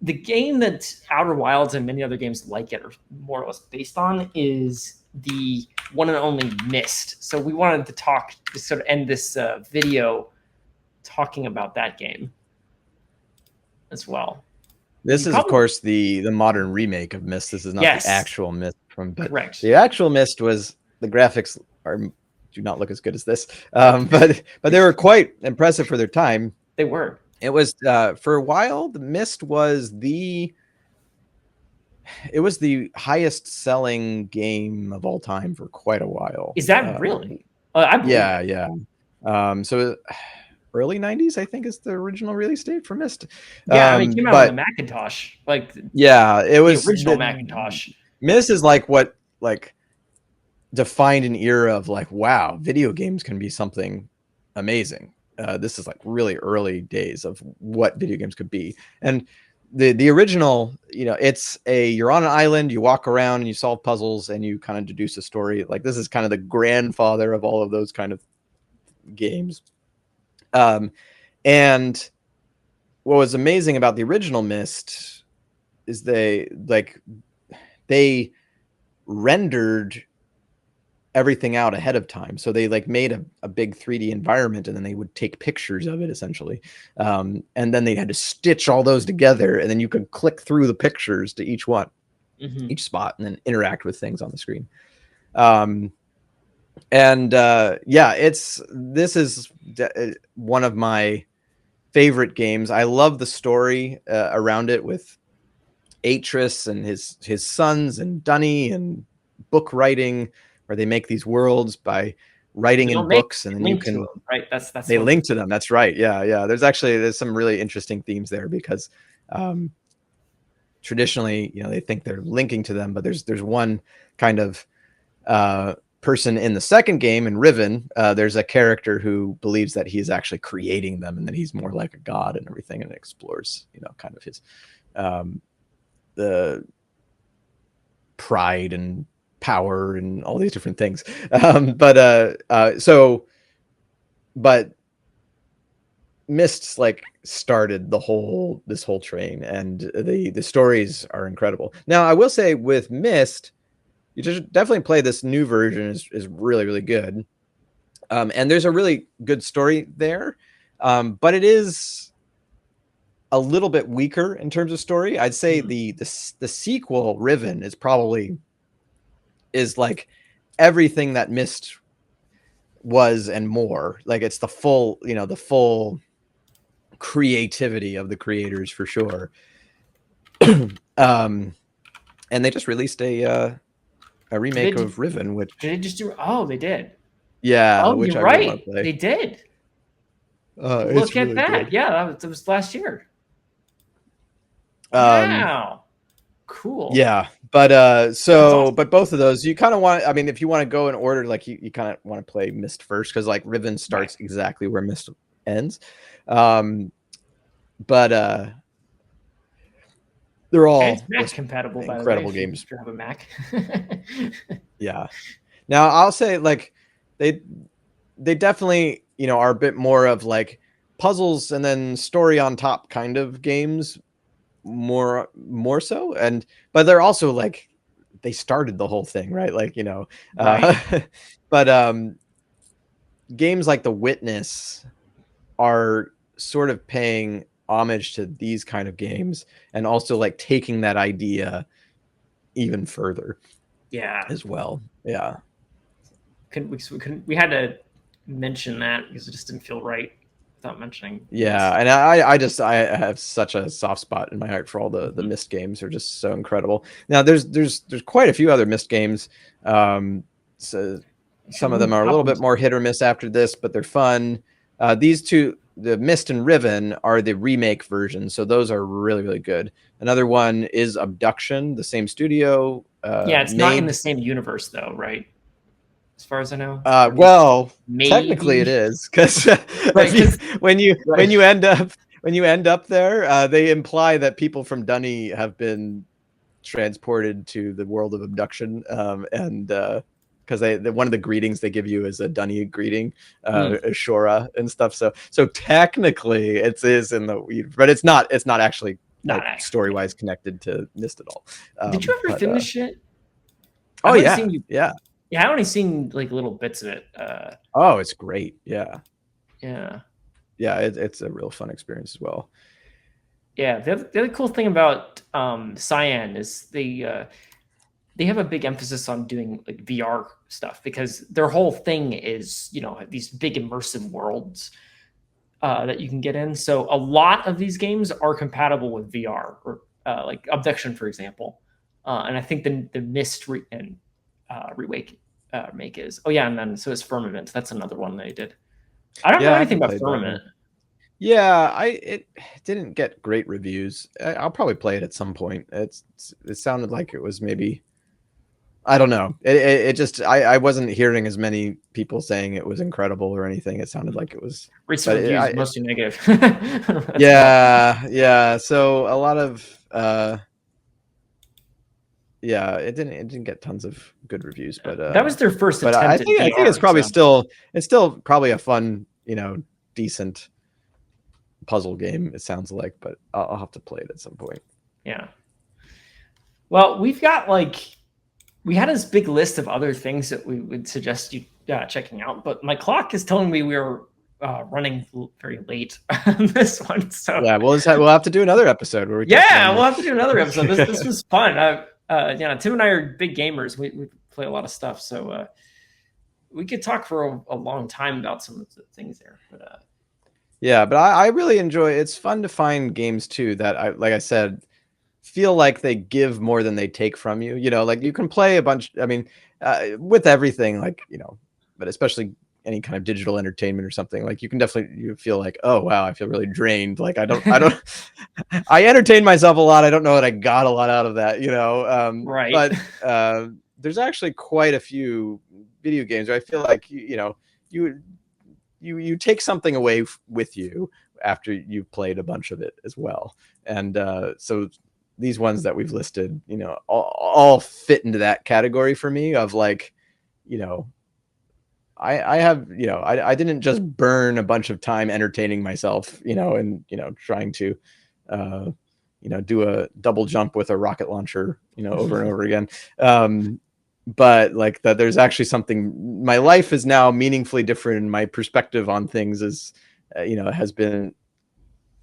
the game that Outer Wilds and many other games like it are more or less based on is the one and only Myst. So we wanted to sort of end this video talking about that game as well. This is, of course, the modern remake of Myst. This is not the actual Myst correct. The actual Myst was, the graphics do not look as good as this, but they were quite impressive for their time. They were. It was for a while. The Myst was the highest selling game of all time for quite a while. Is that really? Yeah. So early 90s, I think, is the original release date for Myst. Yeah, I mean, it came out on the Macintosh. It was the original Macintosh. Myst is what defined an era of wow, video games can be something amazing. This is really early days of what video games could be. And the original, you're on an island, you walk around and you solve puzzles and you kind of deduce a story. This is kind of the grandfather of all of those kind of games. And what was amazing about the original Myst is they rendered everything out ahead of time. So they made a big 3D environment, and then they would take pictures of it essentially. And then they had to stitch all those together, and then you could click through the pictures to each one, each spot, and then interact with things on the screen. This is one of my favorite games. I love the story around it with Atris and his sons and Dunny, and book writing, where they make these worlds by writing in books, and then you can they link to them. That's right. Yeah. There's some really interesting themes there, because traditionally, they think they're linking to them, but there's one kind of person in the second game in Riven. There's a character who believes that he's actually creating them, and that he's more like a god and everything, and explores, kind of his the pride and power and all these different things. But Myst started this whole train, and the stories are incredible. Now, I will say with Myst, you should definitely play this new version. Is really, really good. And there's a really good story there. But it is a little bit weaker in terms of story. I'd say the sequel, Riven, is everything that Myst was and more. It's the full creativity of the creators for sure. And they just released a remake of Riven, which did they just do? Oh, they did. Yeah. Oh, which you're I right. really want to play. They did. Look at that. Good. Yeah, that was last year. Um, wow. Cool. Yeah, but awesome. But both of those, you kind of want. I mean, if you want to go in order, like you kind of want to play Myst first, because like Riven starts exactly where Myst ends. But they're all Mac compatible, by incredible the way, games. If you have a Mac. Yeah. Now I'll say like they definitely are a bit more of like puzzles and then story on top kind of games. More so, but they're also like they started the whole thing, right? Like but games like The Witness are sort of paying homage to these kind of games and also like taking that idea even further as well. We had to mention that because it just didn't feel right without mentioning. Yeah, and I have such a soft spot in my heart for all the Myst games. They're just so incredible. Now there's quite a few other Myst games. So some of them are a little bit more hit or miss after this, but they're fun. These two, the Myst and Riven, are the remake version, so those are really, really good. Another one is Abduction, the same studio. It's not in the same universe though, right? As far as I know. Well, technically it is, because when you end up there, they imply that people from Dunny have been transported to the world of Abduction, and because one of the greetings they give you is a Dunny greeting, Ashura and stuff. So technically it is in the, but it's not actually story wise connected to Myst at all. Did you ever finish it? Oh yeah, Yeah, I only seen like little bits of it. Oh, it's great. Yeah. It's a real fun experience as well. Yeah, the other cool thing about Cyan is they have a big emphasis on doing like VR stuff, because their whole thing is these big immersive worlds that you can get in. So a lot of these games are compatible with VR, or like Abduction, for example. And I think the Myst and remake is. Oh yeah, and then so is Firmament. That's another one they did. I don't know anything about Firmament. Yeah, it didn't get great reviews. I'll probably play it at some point. It sounded like it was maybe, I don't know. It just I wasn't hearing as many people saying it was incredible or anything. It sounded like it was recent reviews mostly negative. yeah. So a lot of it didn't get tons of good reviews, but that was their first but attempt. I think it's probably still probably a fun, decent puzzle game, it sounds like, but I'll have to play it at some point. Yeah. Well, we had this big list of other things that we would suggest you checking out, but my clock is telling me we are running very late on this one. So yeah, we'll have to do another episode where we we'll have to do another episode. This was fun. Tim and I are big gamers. We play a lot of stuff, so we could talk for a long time about some of the things there. But but I really enjoy it. It's fun to find games too that like I said, feel like they give more than they take from you. Like you can play a bunch. I mean, with everything, like but especially any kind of digital entertainment or something, like you can definitely feel like, oh wow, I feel really drained. Like I don't I entertain myself a lot. I don't know that I got a lot out of that. right. But there's actually quite a few video games where I feel like you take something away with you after you've played a bunch of it as well. And so these ones that we've listed, all fit into that category for me of like, I have, I didn't just burn a bunch of time entertaining myself, and, trying to, do a double jump with a rocket launcher, over and over again. But like that, there's actually something, my life is now meaningfully different, and my perspective on things is, has been,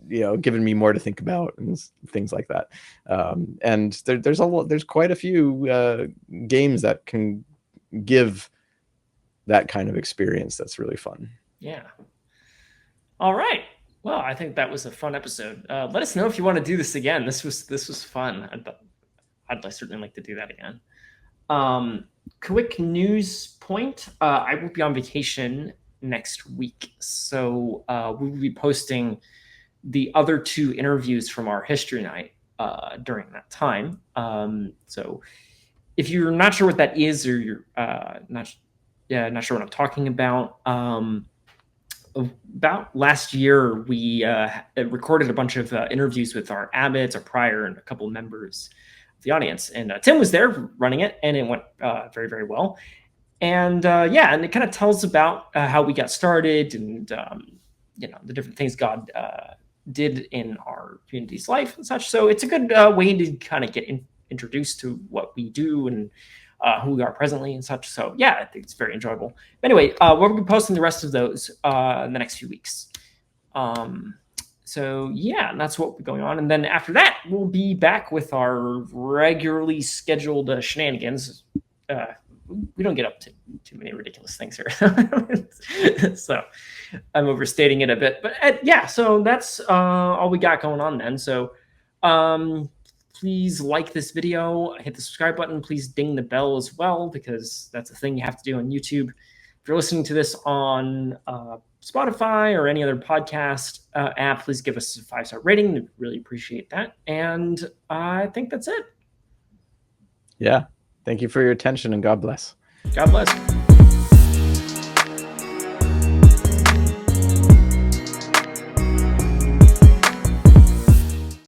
given me more to think about and things like that. And there's quite a few games that can give that kind of experience that's really fun. Yeah. All right. Well, I think that was a fun episode. Let us know if you want to do this again. This was fun. I'd certainly like to do that again. Quick news point. I will be on vacation next week, so we will be posting the other 2 interviews from our history night during that time. So if you're not sure what that is, or you're not sure what I'm talking about, last year we recorded a bunch of interviews with our abbots, our prior, and a couple of members of the audience, and Tim was there running it, and it went very, very well. And and it kind of tells about how we got started, and the different things God did in our community's life and such. So it's a good way to kind of get introduced to what we do and who we are presently and such. So yeah, I think it's very enjoyable. Anyway, we'll be posting the rest of those in the next few weeks. So yeah, and that's what will be going on. And then after that, we'll be back with our regularly scheduled shenanigans. We don't get up to too many ridiculous things here. So I'm overstating it a bit, but so that's all we got going on then. So please like this video, hit the subscribe button, please ding the bell as well, because that's a thing you have to do on YouTube. If you're listening to this on Spotify or any other podcast app, please give us a 5-star rating. We'd really appreciate that. And I think that's it. Yeah. Thank you for your attention, and God bless. God bless.